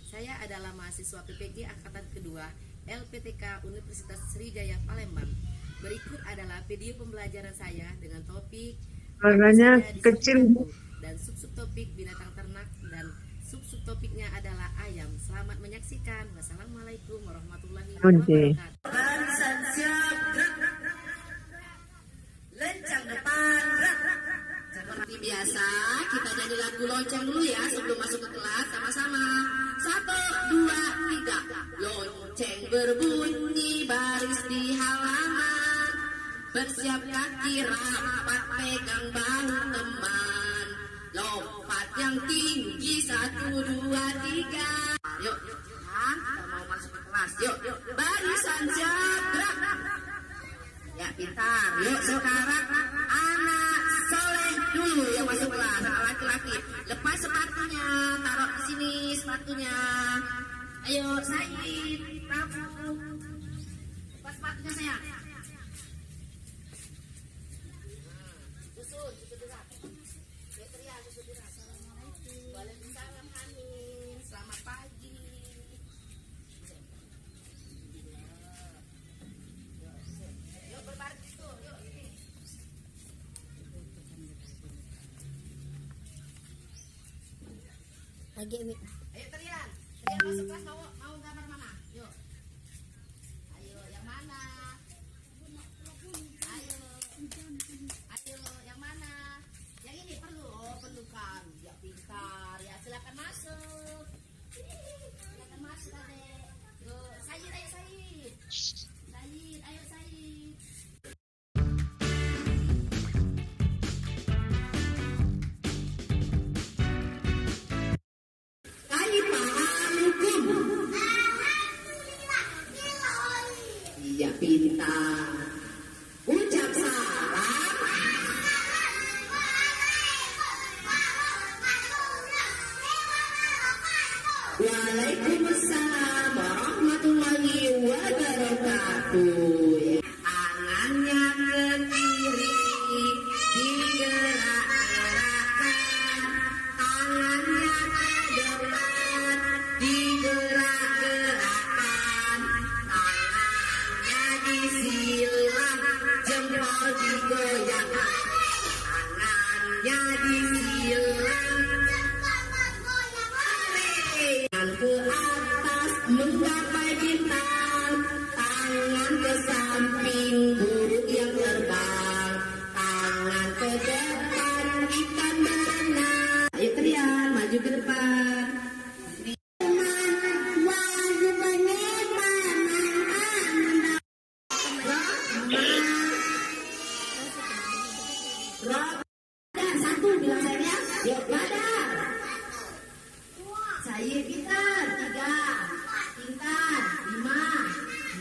Saya adalah mahasiswa PPG Angkatan Kedua LPTK Universitas Sriwijaya Palembang. Berikut adalah video pembelajaran saya dengan topik Warnanya kecil, Bu. dan subtopik binatang ternak dan subtopiknya adalah ayam. Selamat menyaksikan. Wassalamualaikum warahmatullahi wabarakatuh. Barisan siap, lencang depan, lagu lonceng dulu ya sebelum masuk ke kelas sama-sama. 1, 2, 3. Lonceng berbunyi baris di halaman. Bersiap kaki rapat pegang bahu teman. Lompat yang tinggi 1, 2, 3. Yuk, kita mau masuk ke kelas. Yuk, barisan siap gerak. Ya pintar. Yuk sekarang anak soleh dulu yang masuk kelas. Laki-laki. Lepas sepatunya, taruh di sini sepatunya. Ayo Said, Prabu. Lepas sepatunya sayang. Susun gerak. Teriak susun gerak. Assalamualaikum. Waalaikumsalam Amin. Selamat pagi. Yuk berbaris itu, yuk ini. Lagi ini. Ayo Trian masuk kelas mau gambar mana? Yuk. Ayo yang mana? Ayo yang mana? Yang ini perlu? Oh perlu kan? Ya pintar ya silakan masuk. Silakan masuk adek. Yuk Said ayo Said. Said ayo Said. Kali paham hukum. Iya pintar. Ucap salam. Waalaikumsalam warahmatullahi wabarakatuh. Tangannya ke kiri digerak-gerakkan. Tangannya ke depan digerak-gerakkan. Tangannya disilang, jempol digoyang. Tangannya disilang, tangan ke atas menggapai bintang. Tangan ke samping burung yang terbang. Tangan ke depan ikan berenang. Ayo Trian maju ke depan. Satu bilang saya, yuk badar. Saya pintar, 3, pintar, 5.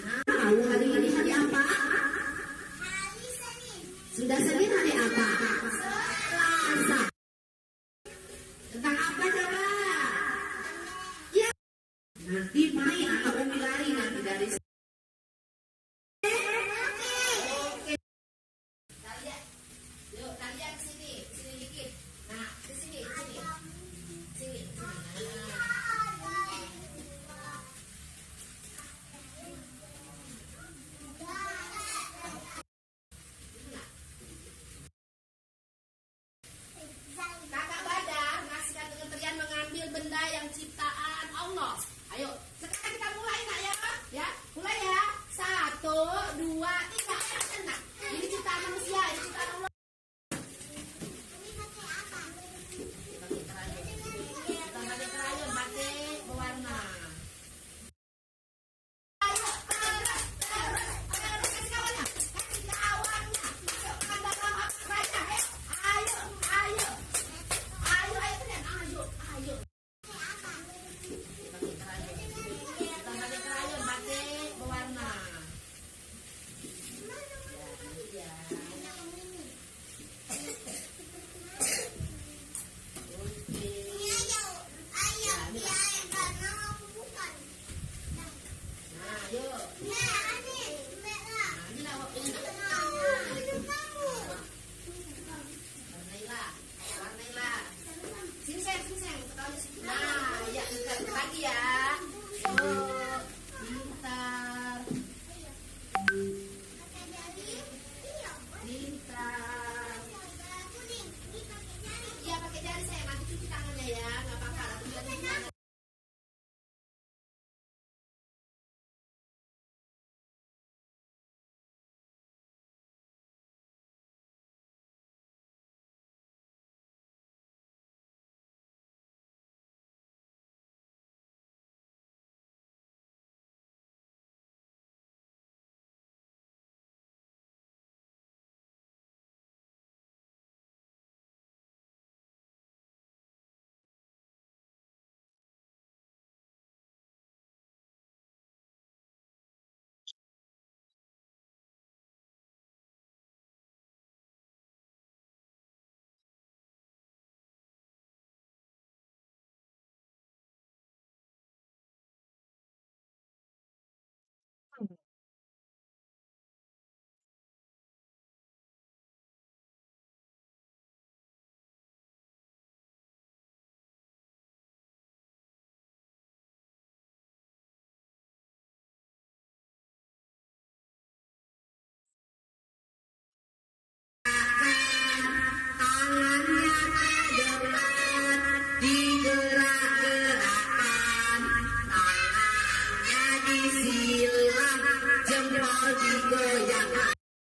Nah, hari ini hari apa? Hari Senin. Sudah Senin hari apa? Selasa. Tentang apa coba? Ya. Nanti Mai atau Umi lari nanti dari sini. Oke. Kalian, yuk kalian sini dikit. Nah, di sini.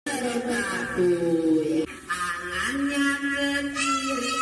Saudaraku ya, tangannya ke kiri.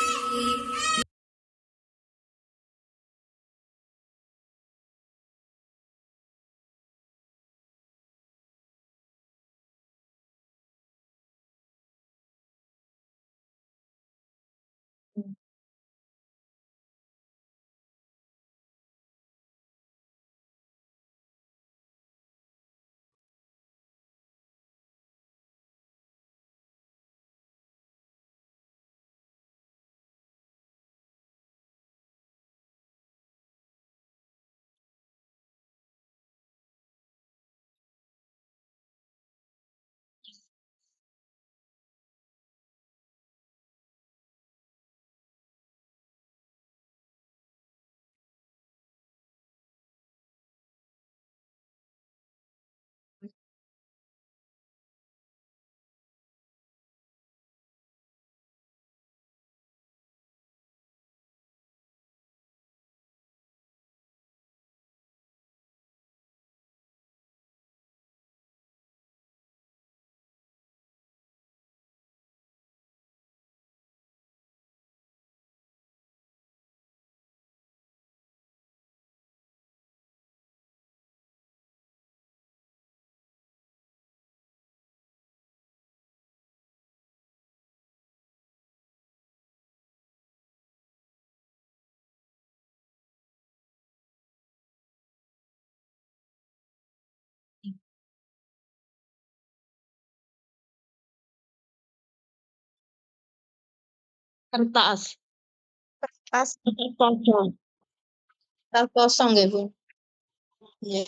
Kertas. Kertas Kosong. kosong ya, Bu. Iya.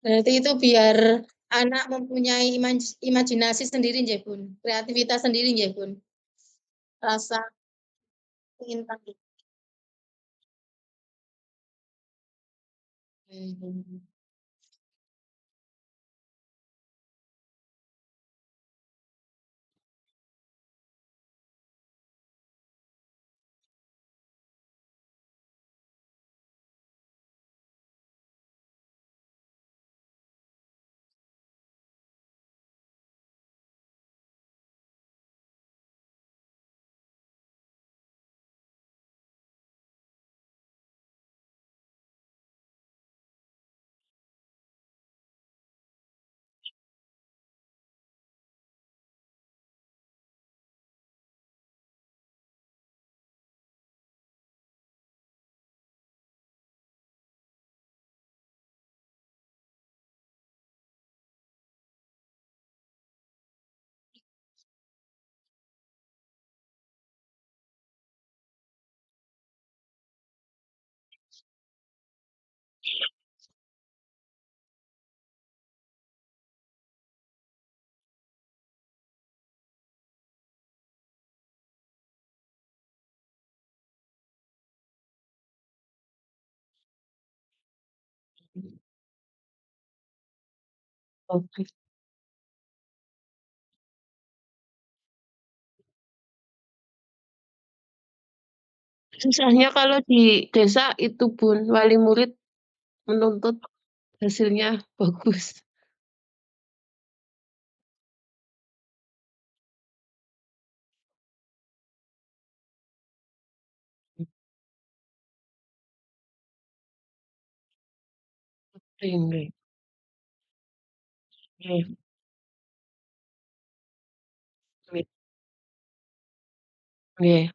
Berarti itu biar anak mempunyai imajinasi sendiri, ya, Bun. Kreativitas sendiri, ya, Bun. Rasa ingin tahu. Oke. Susahnya kalau di desa itu Bun, wali murid menuntut hasilnya bagus. Nggih, nggih, nggih, nggih.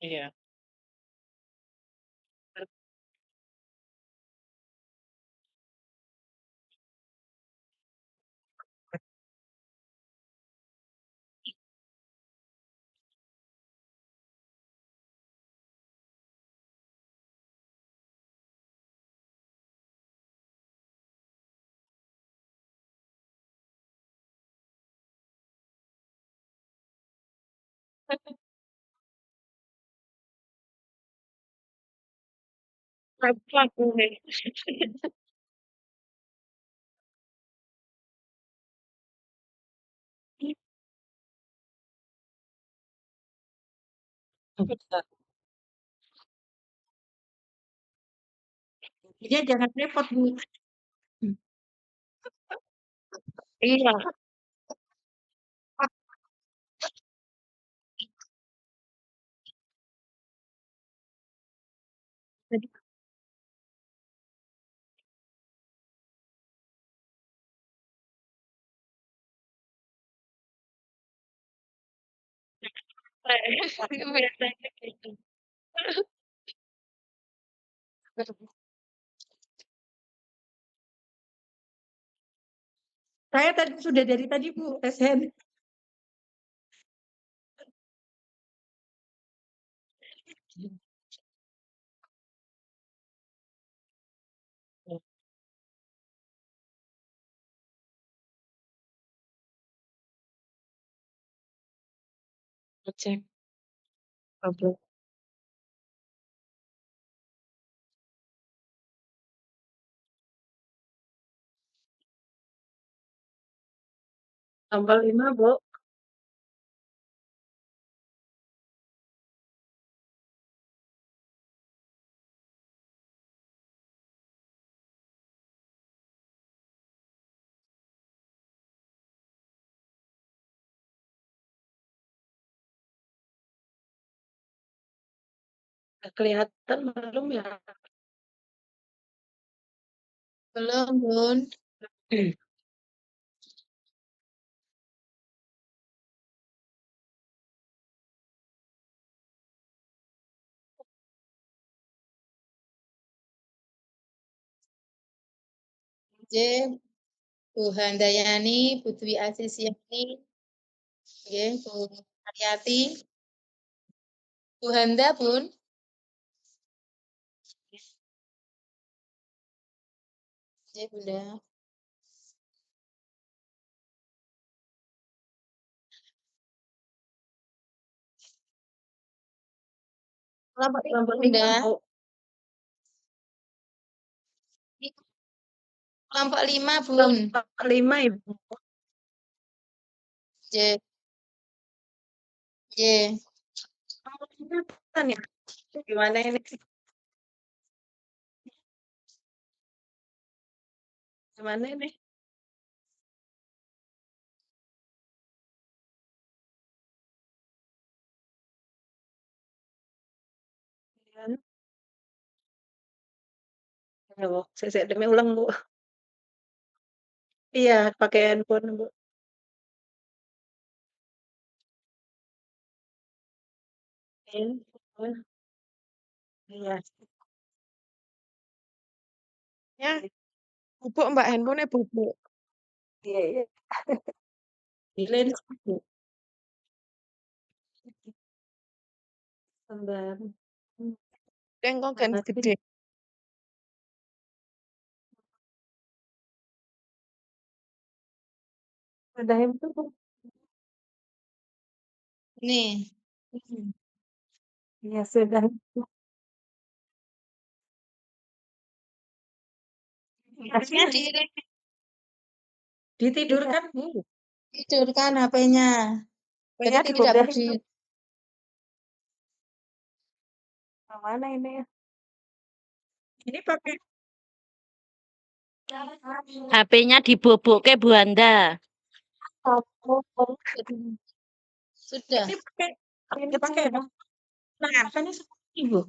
Iya. Repot nih. Betul. Dia jangan repot, Bu. Iya, Jadi biasanya gitu. saya tadi sudah dari tadi, Bu, tes hand. Ngecek upload. Tambah 5, Bu. Nggak kelihatan belum ya? Belum, Bun. J. Bu Handayani, Putri Asisiani, nggih, Bu Haryati. Bu Handa, Bun. Nggih, Bunda. Kelompok Bunda. 5, Bu. Kelompok 5, Bun. Kelompok 5, Ibu. J. J. Oh, kelihatan ya? Gimana ini? Gimana ini? Gimana? Ya, Bu. Saya demi ulang, Bu. Iya, pakai handphone, Bu. Iya. Iya. Ya, bubuk Mbak, handphonenya bubuk. Iya, iya. Di lens, Bu. Sebentar. Engko kan gede. Udah itu. Nih. Ya sudah. Harusnya Ditidurkan. ditidurkan HP-nya. Jadi Pokoknya tidak dibeberin. berdiri. Mana ini ya? Ini pakai HP-nya dibobokke Bu Anda. Sudah. ini pakai nah apanya seperti Ibu?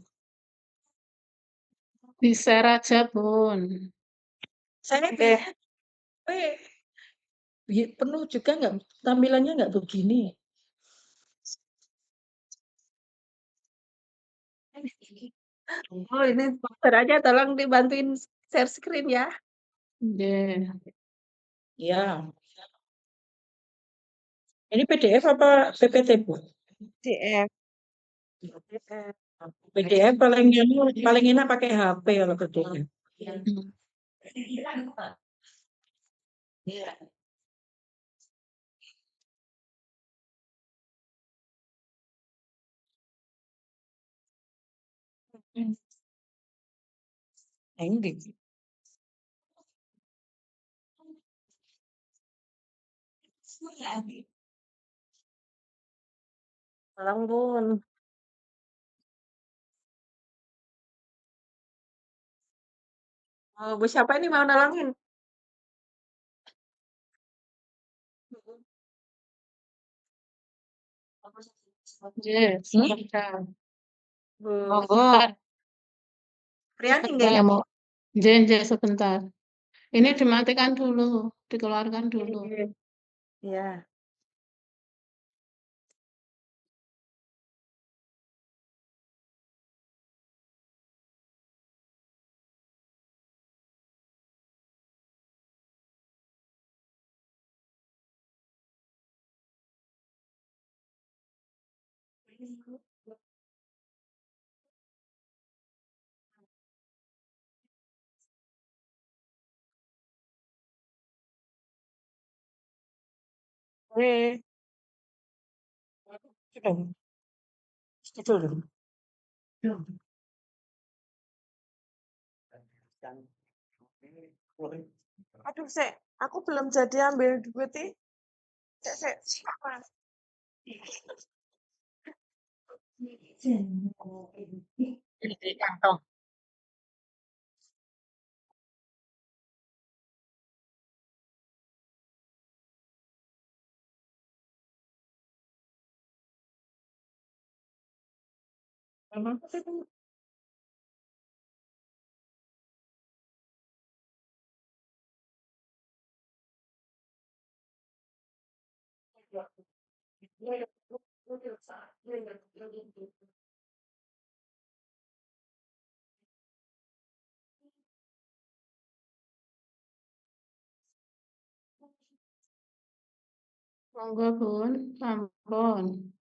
Di-share aja, Bun. Saya penuh juga nggak tampilannya nggak begini. Oh, ini dokter aja tolong dibantuin share screen ya. Nggih. Ya. Ini PDF apa PPT, Bu? PDF. PDF paling enak pakai HP kalau PDF. Nah, ini. Tolong, Bun. Oh, Bu siapa ini mau nolongin? Nggih, sebentar. Bu Monggo. Priani Sebentar nggih? ya, mau. Nggih, sebentar. Ini dimatikan dulu, dikeluarkan dulu. Iya. Sudah. Itu dulu. Aduh, aku belum jadi ambil duit nih. Siapa? Di kantong. Monggo, Bun. Sampun.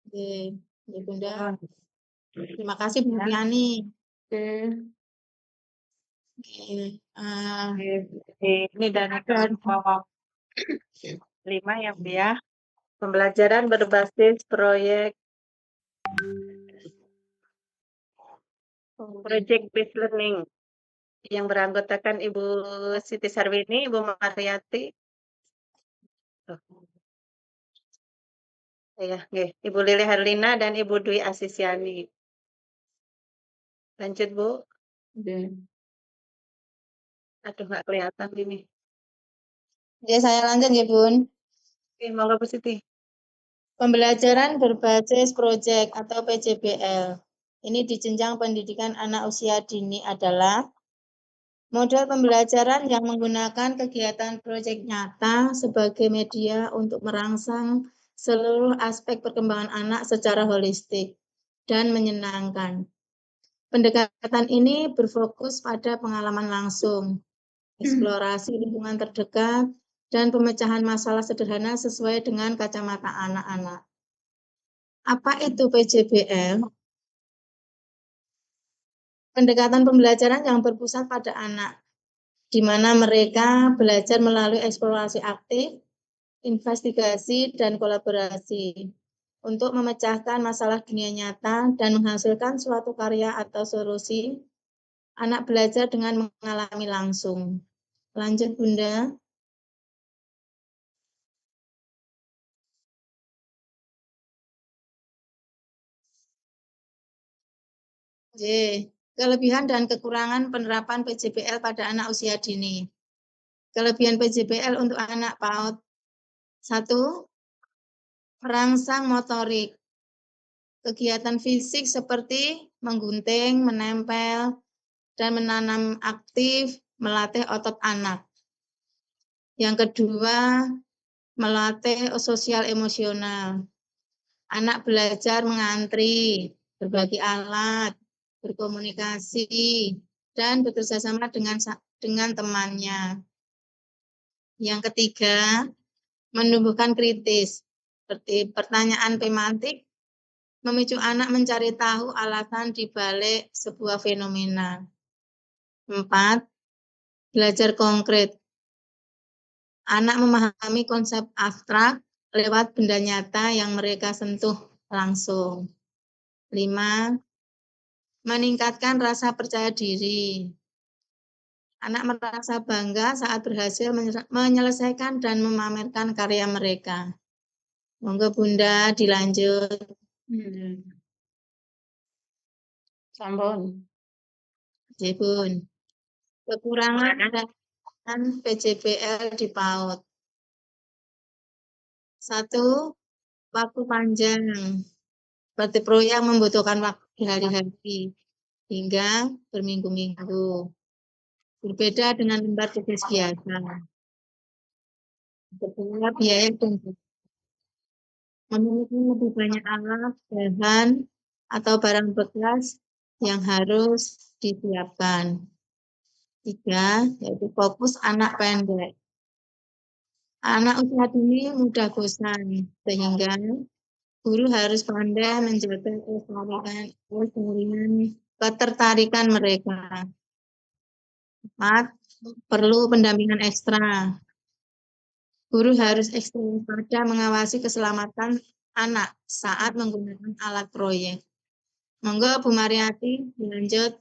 Nggih, Bunda. Terima kasih Bu Priani. Nggih. Ini dan kelompok 5 ya, Bu ya. Pembelajaran berbasis proyek project based learning yang beranggotakan Ibu Siti Sarwini, Ibu Mariyati. Ya, nggih. Ibu Lili Herlina dan Ibu Dwi Asisyani. Lanjut, Bu. Nggih. Aduh, nggak kelihatan ini. Oke, saya lanjut ya, Bun. Oke, monggo Bu Siti. Pembelajaran berbasis proyek atau PJBL. Ini di jenjang pendidikan anak usia dini adalah model pembelajaran yang menggunakan kegiatan proyek nyata sebagai media untuk merangsang seluruh aspek perkembangan anak secara holistik dan menyenangkan. Pendekatan ini berfokus pada pengalaman langsung, eksplorasi lingkungan terdekat, dan pemecahan masalah sederhana sesuai dengan kacamata anak-anak. Apa itu PJBL? pendekatan pembelajaran yang berpusat pada anak, di mana mereka belajar melalui eksplorasi aktif, investigasi, dan kolaborasi untuk memecahkan masalah dunia nyata dan menghasilkan suatu karya atau solusi. Anak belajar dengan mengalami langsung. Lanjut, Bunda. J. Kelebihan dan kekurangan penerapan PJBL pada anak usia dini. Kelebihan PJBL untuk anak PAUD. 1. Merangsang motorik. Kegiatan fisik seperti menggunting, menempel, dan menanam aktif melatih otot anak. Yang kedua, melatih sosial emosional. Anak belajar mengantri, berbagi alat, berkomunikasi, dan bekerja sama dengan temannya. Yang ketiga, menumbuhkan kritis, seperti pertanyaan tematik, memicu anak mencari tahu alasan di balik sebuah fenomena. 4. Belajar konkret. Anak memahami konsep abstrak lewat benda nyata yang mereka sentuh langsung. 5. Meningkatkan rasa percaya diri. Anak merasa bangga saat berhasil menyelesaikan dan memamerkan karya mereka. Monggo Bunda dilanjut. Sampun. Ya, Bun. Kekurangan dan PJBL di PAUD. 1. Waktu panjang. Seperti proyek membutuhkan waktu berhari-hari hingga berminggu-minggu. Berbeda dengan lembar tugas biasa. Kedua, biaya dan memiliki lebih banyak alat, bahan, atau barang bekas yang harus disiapkan. 3. Yaitu fokus anak pendek. Anak usia dini mudah bosan, sehingga guru harus pandai menjaga ketertarikan mereka. 4. Perlu pendampingan ekstra. Guru harus ekstra waspada mengawasi keselamatan anak saat menggunakan alat proyek. Monggo Bu Mariati lanjut.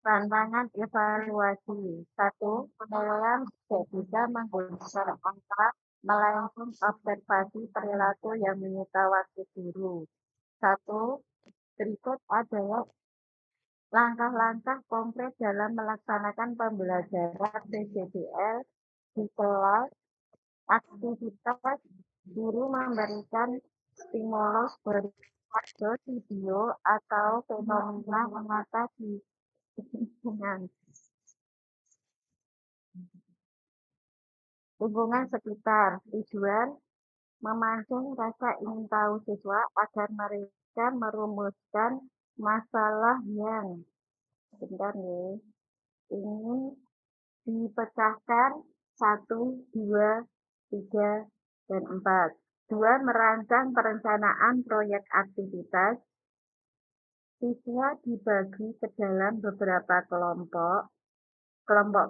Tantangan evaluasi. 1. Penilaian tidak bisa menggunakan angka, melainkan observasi perilaku yang menyita waktu guru. 1. Berikut adalah langkah-langkah konkret dalam melaksanakan pembelajaran PJBL di kelas. Aktivitas guru memberikan stimulus berupa video atau fenomena mata di lingkungan sekitar. Tujuan memancing rasa ingin tahu siswa agar mereka merumuskan masalah yang ingin dipecahkan 1, 2, 3, dan 4. 2. Merancang perencanaan proyek aktivitas. Siswa dibagi ke dalam beberapa kelompok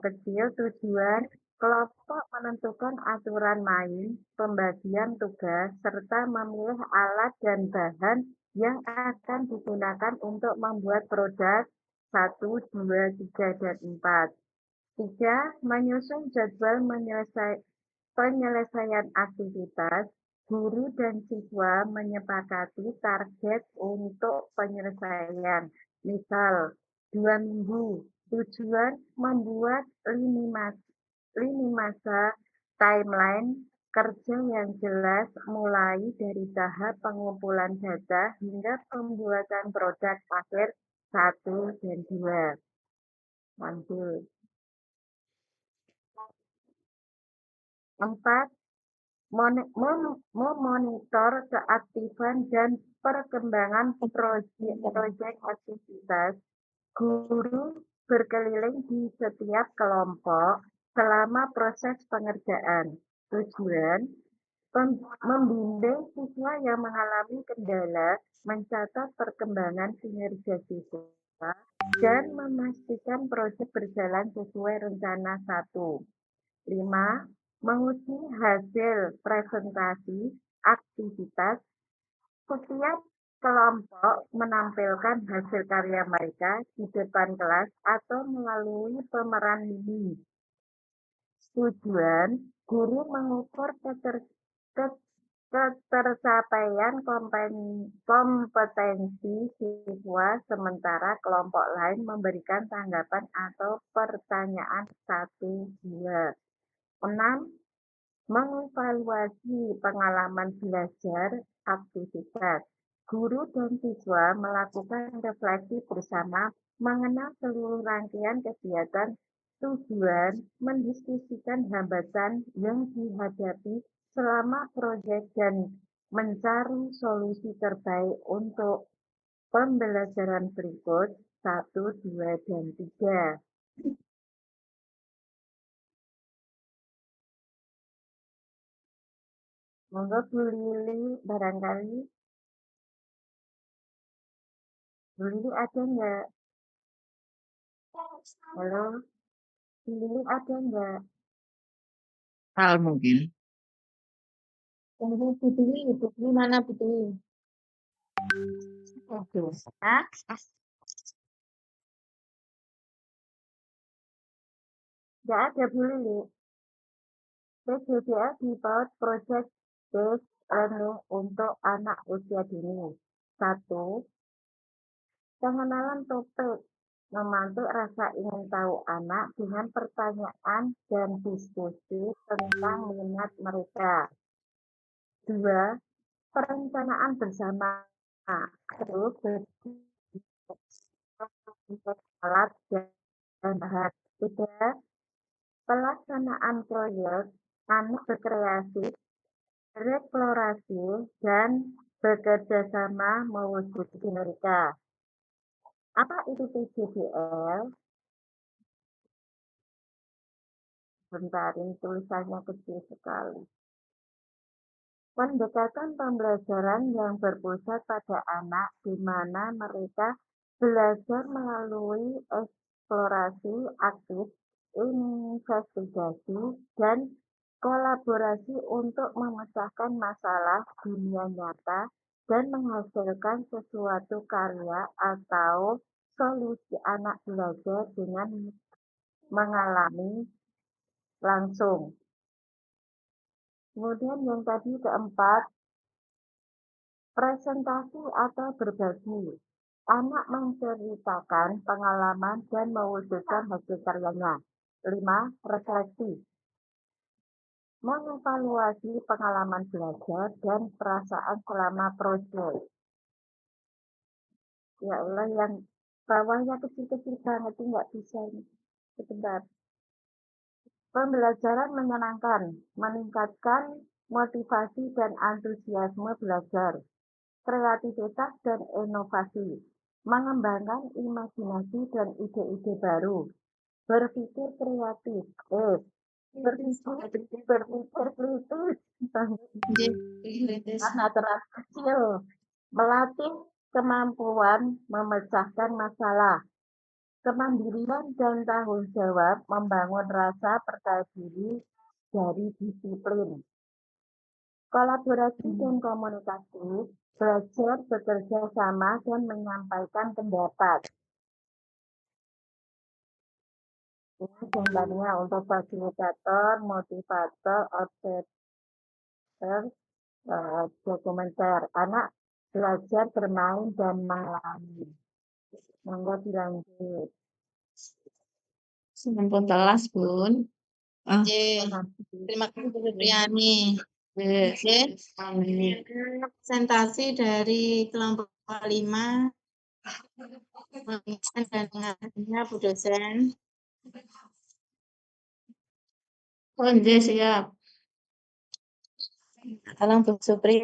kecil. Tujuan kelompok menentukan aturan main, pembagian tugas, serta memilih alat dan bahan yang akan digunakan untuk membuat produk 1, 2, 3, dan 4. 3. Menyusun jadwal penyelesaian aktivitas. Guru dan siswa menyepakati target untuk penyelesaian. Misal, 2 minggu. Tujuan membuat lini masa timeline kerja yang jelas mulai dari tahap pengumpulan data hingga pembuatan produk akhir 1 dan 2. Lanjut. 4. Memonitor keaktifan dan perkembangan proyek aktivitas. Guru berkeliling di setiap kelompok selama proses pengerjaan. Tujuan Membimbing siswa yang mengalami kendala, mencatat perkembangan kinerja siswa, dan memastikan proyek berjalan sesuai rencana 1. 5. Menguji hasil presentasi aktivitas. Setiap kelompok menampilkan hasil karya mereka di depan kelas atau melalui pemeran mini. Tujuan, guru mengukur ketercapaian kompetensi siswa, sementara kelompok lain memberikan tanggapan atau pertanyaan 1-2. 6. Mengevaluasi pengalaman belajar aktivitas. Guru dan siswa melakukan refleksi bersama, mengenal seluruh rangkaian kegiatan. Tujuan, mendiskusikan hambatan yang dihadapi selama proyek dan mencari solusi terbaik untuk pembelajaran berikut 1, 2, dan 3. Monggo Bu Lili, barangkali. Bu Lili ada nggak? Halo, Bu Lili ada nggak? Hal mungkin. Tunggu Bu Dwi, mana Bu Dwi? Oke. Nggak ada Bu Lili. PJBL dibuat Project Based Learning untuk anak usia dini. 1. Pengenalan topik, memantik rasa ingin tahu anak dengan pertanyaan dan diskusi tentang minat mereka. 2. Perencanaan bersama. Alat dan bahan. 3. Pelaksanaan proyek, anak berkreasi, bereksplorasi, dan bekerja sama mewujudkan mereka. Apa itu PJBL? Bentar, ini tulisannya kecil sekali. Pendekatan pembelajaran yang berpusat pada anak, di mana mereka belajar melalui eksplorasi aktif, investigasi, dan kolaborasi untuk memecahkan masalah dunia nyata dan menghasilkan sesuatu karya atau solusi. Anak belajar dengan mengalami langsung. Kemudian yang tadi keempat, presentasi atau berbagi. Anak menceritakan pengalaman dan mewujudkan hasil karyanya. 5. Refleksi. Mengevaluasi pengalaman belajar dan perasaan selama proyek. Ya Allah, yang bawahnya kecil-kecil banget, nggak bisa ini. Sebentar. Pembelajaran menyenangkan, meningkatkan motivasi dan antusiasme belajar, kreativitas dan inovasi, mengembangkan imajinasi dan ide-ide baru, berpikir kreatif, berpikir kritis, natural kecil, melatih kemampuan memecahkan masalah, kemandirian dan tanggung jawab, membangun rasa percaya diri dari disiplin, kolaborasi dan komunikasi, belajar bekerja sama dan menyampaikan pendapat. Ini gambarnya untuk fasilitator, motivator, observer, dokumenter. Anak belajar bermain dan mengalami. Monggo dilanjut. Sampun telas, Bun. Terima kasih Bu Fitriani. Presentasi dari kelompok 5 dan mengajarnya Bu dosen. Siap. Tolong Bu Supri.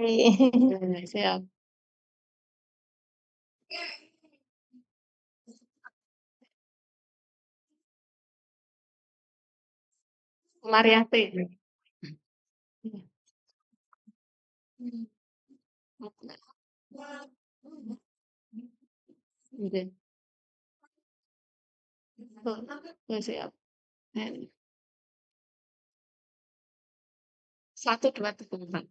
Siap. Mariati. Oke. Siap. 1, 2, 3, 4.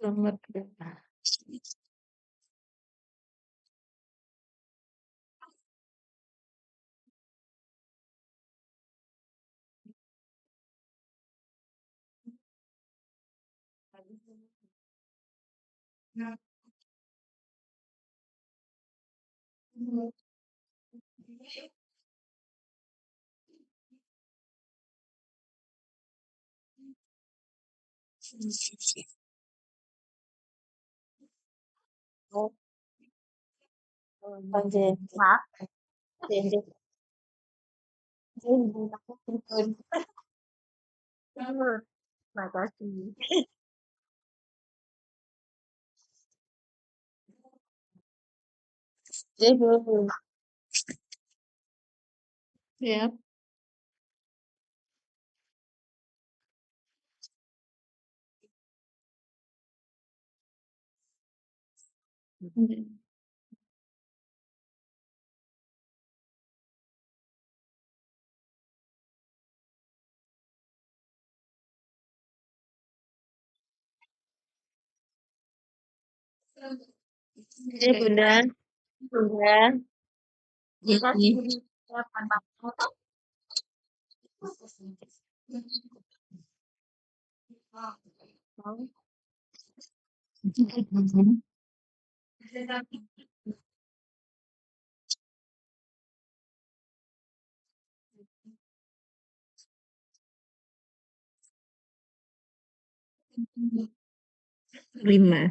Nomor berapa? Panjang. Makasih. Ya. Ya, Bunda. Bunda. Lima.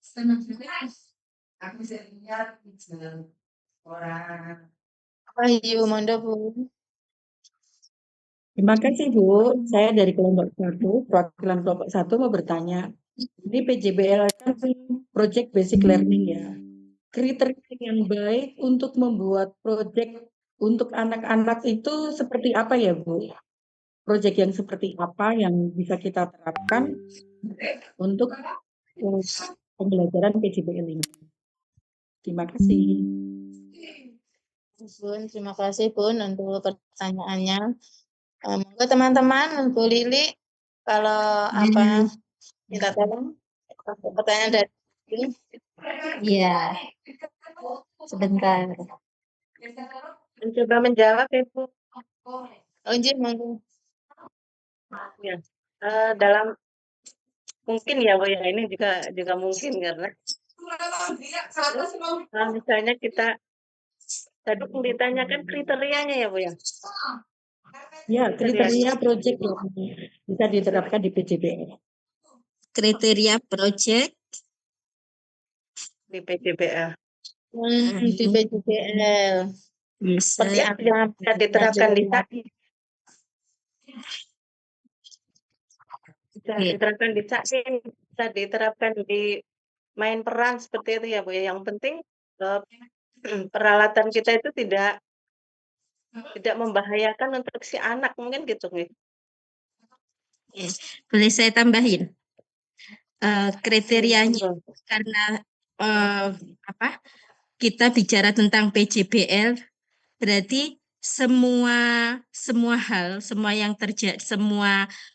Silakan. Ayo, Manda, Bu. Terima kasih Bu, saya dari kelompok 1, perwakilan kelompok 1 mau bertanya. Ini PJBL kan Project Basic Learning ya. Kriteria yang baik untuk membuat project untuk anak-anak itu seperti apa ya Bu? Project yang seperti apa yang bisa kita terapkan untuk pembelajaran PJBL ini? Terima kasih. Bun, terima kasih Bun untuk pertanyaannya. Monggo teman-teman, Bu Lili, kalau apa minta tolong pertanyaan dari Lili. Iya. Sebentar. Mencoba menjawab ya Bu. Oh, Jin, monggo. Ya. Dalam mungkin ya Bu ya, ini juga mungkin karena misalnya kita tadi ditanyakan kriterianya ya Bu ya. Ya, kriteria project yang bisa diterapkan di PJBL. Kriteria project Di PJBL. Di PJBL. Seperti apa yang bisa diterapkan di SAKI? Bisa diterapkan di SAKI, bisa diterapkan di main peran seperti itu ya Bu ya. Yang penting peralatan kita itu tidak membahayakan untuk si anak, mungkin gitu Bu. Boleh saya tambahin? Kriterianya karena kita bicara tentang PJBL, berarti semua hal, semua yang terjadi,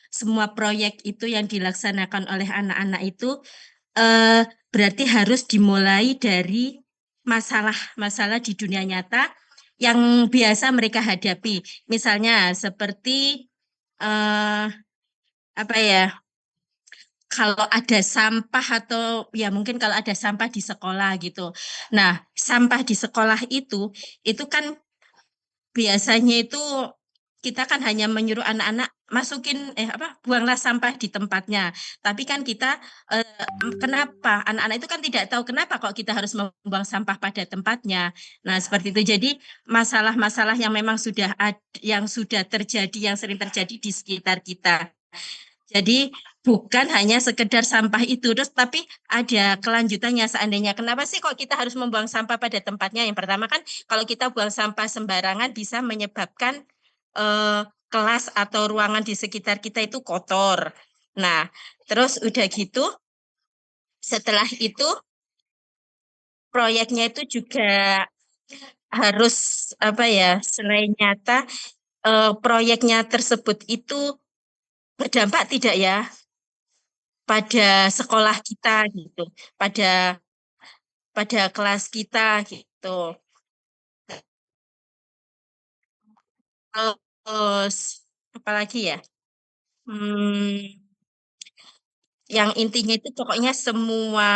semua proyek itu yang dilaksanakan oleh anak-anak itu berarti harus dimulai dari masalah-masalah di dunia nyata yang biasa mereka hadapi. Misalnya seperti eh, apa ya? Kalau ada sampah atau ya mungkin kalau ada sampah di sekolah gitu. Nah, sampah di sekolah itu kan biasanya itu kita kan hanya menyuruh anak-anak masukin buanglah sampah di tempatnya. Tapi kan kita kenapa anak-anak itu kan tidak tahu kenapa kok kita harus membuang sampah pada tempatnya. Nah, seperti itu. Jadi masalah-masalah yang memang yang sudah terjadi, yang sering terjadi di sekitar kita. Jadi bukan hanya sekedar sampah itu, terus tapi ada kelanjutannya seandainya. Kenapa sih kok kita harus membuang sampah pada tempatnya? Yang pertama kan kalau kita buang sampah sembarangan bisa menyebabkan kelas atau ruangan di sekitar kita itu kotor. Nah, terus udah gitu, setelah itu proyeknya itu juga harus selain nyata, proyeknya tersebut itu berdampak tidak ya pada sekolah kita gitu, pada pada kelas kita gitu. Terus apalagi ya? Hmm, yang intinya itu pokoknya semua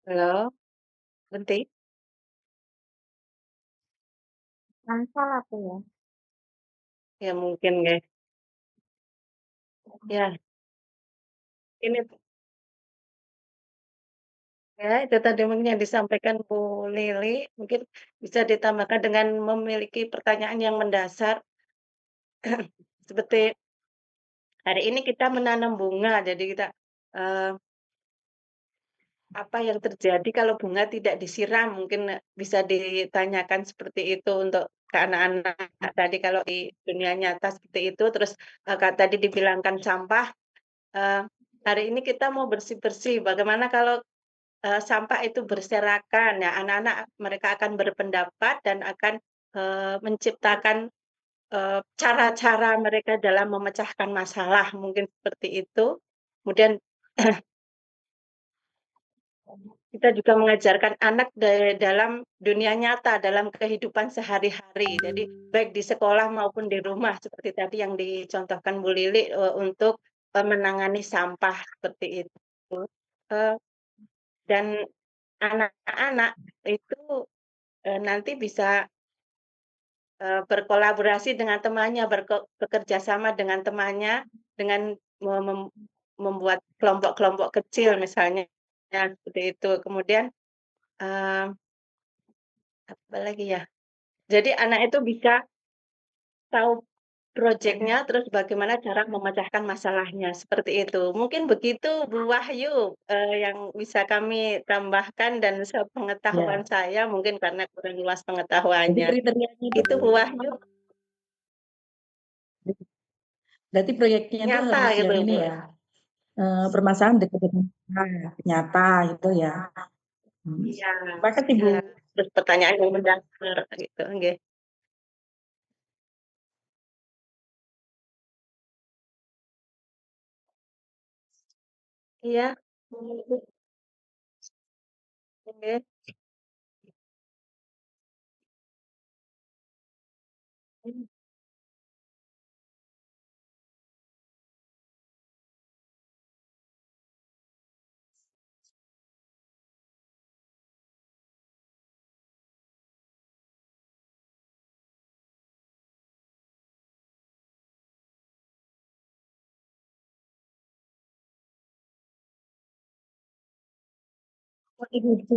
Halo, berhenti. Cancel aku ya. Ya mungkin guys. Ya, ini ya itu tadi mungkin yang disampaikan Bu Lili, mungkin bisa ditambahkan dengan memiliki pertanyaan yang mendasar. Seperti hari ini kita menanam bunga, jadi kita eh, apa yang terjadi kalau bunga tidak disiram? Mungkin bisa ditanyakan seperti itu untuk ke anak-anak tadi kalau di dunia nyata seperti itu. Terus tadi dibilangkan sampah. eh, Hari ini kita mau bersih-bersih. Bagaimana kalau sampah itu berserakan? Ya, anak-anak mereka akan berpendapat dan akan menciptakan cara-cara mereka dalam memecahkan masalah, mungkin seperti itu. Kemudian kita juga mengajarkan anak dalam dunia nyata, dalam kehidupan sehari-hari. Jadi baik di sekolah maupun di rumah, seperti tadi yang dicontohkan Bu Lili untuk menangani sampah seperti itu. Eh, dan anak-anak itu nanti bisa berkolaborasi dengan temannya, bekerja sama dengan temannya, dengan membuat kelompok-kelompok kecil misalnya, ya, seperti itu. Kemudian eee, apa lagi ya, jadi anak itu bisa tahu projeknya, terus bagaimana cara memecahkan masalahnya, seperti itu. Mungkin begitu Bu Wahyu, yang bisa kami tambahkan dan sepengetahuan Ya. saya, mungkin karena kurang luas Jadi pengetahuannya. kriterianya Itu Bu Wahyu, berarti proyeknya itu nyata harus gitu yang ini Bu. ya, permasalahan dekat nyata gitu ya. Iya, Makasih Bu. iya. Terus pertanyaan yang mendasar gitu, nggih. Iya, nggih. Oh, gitu.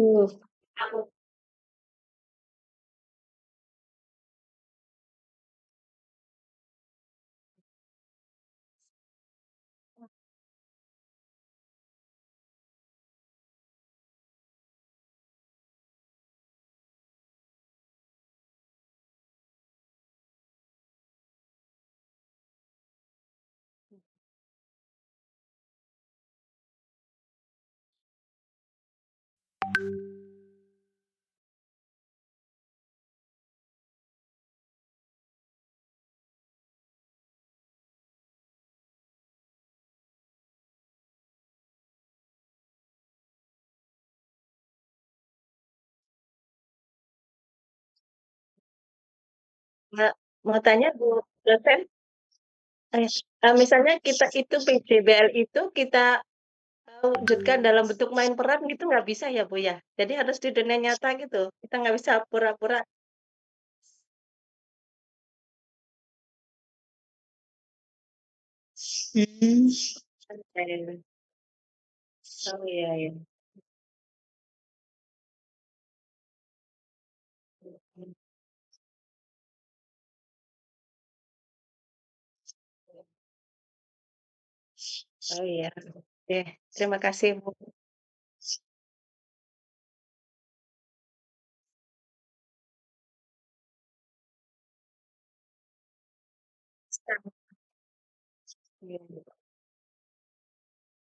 Mau tanya Bu dosen, misalnya kita itu PJBL itu kita wujudkan dalam bentuk main peran gitu nggak bisa ya Bu ya? Jadi harus di dunia nyata gitu, kita nggak bisa pura-pura. Oke. Oh iya ya. Oh iya. Oke, terima kasih Bu.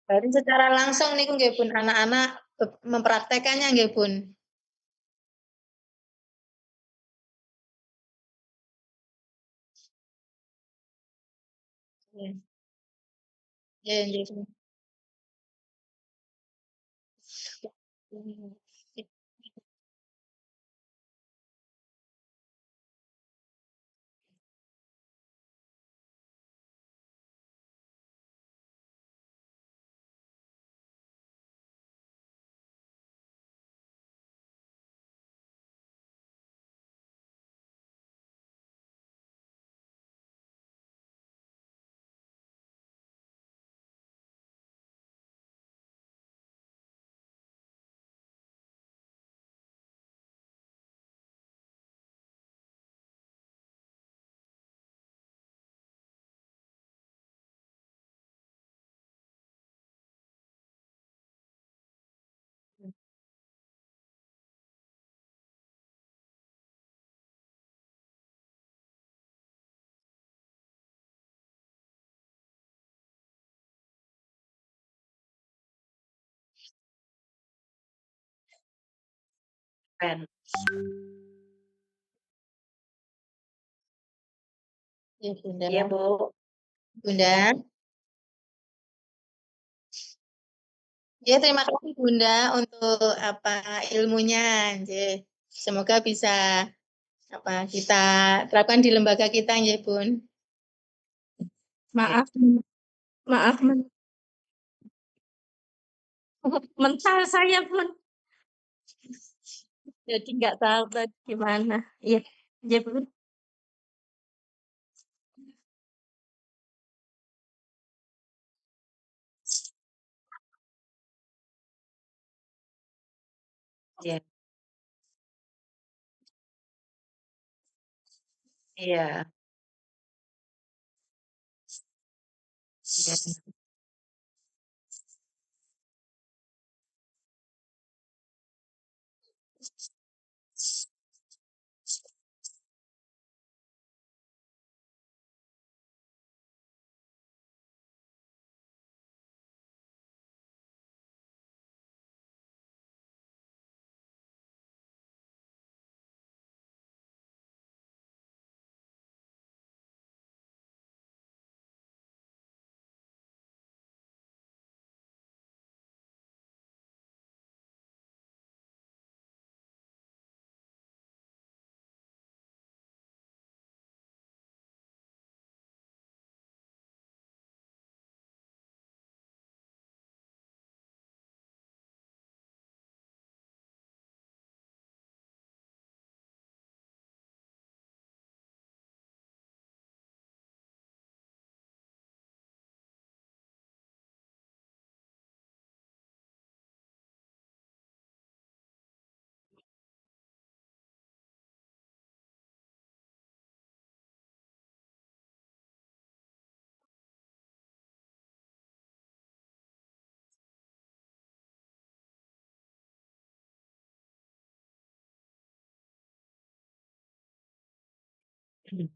Berarti secara langsung niku nggih Bun, anak-anak mempraktekannya nggih Bun. Iya. Iya nggih Bun. Keren. Iya Bunda. Iya Bu. Bunda. Ya, terima kasih Bunda untuk ilmunya. Nggih. Semoga bisa kita terapkan di lembaga kita nggih Bun. Maaf, maaf mental saya pun. Jadi nggak tahu tadi gimana. Iya, iya Bu. Iya. Iya. Iya.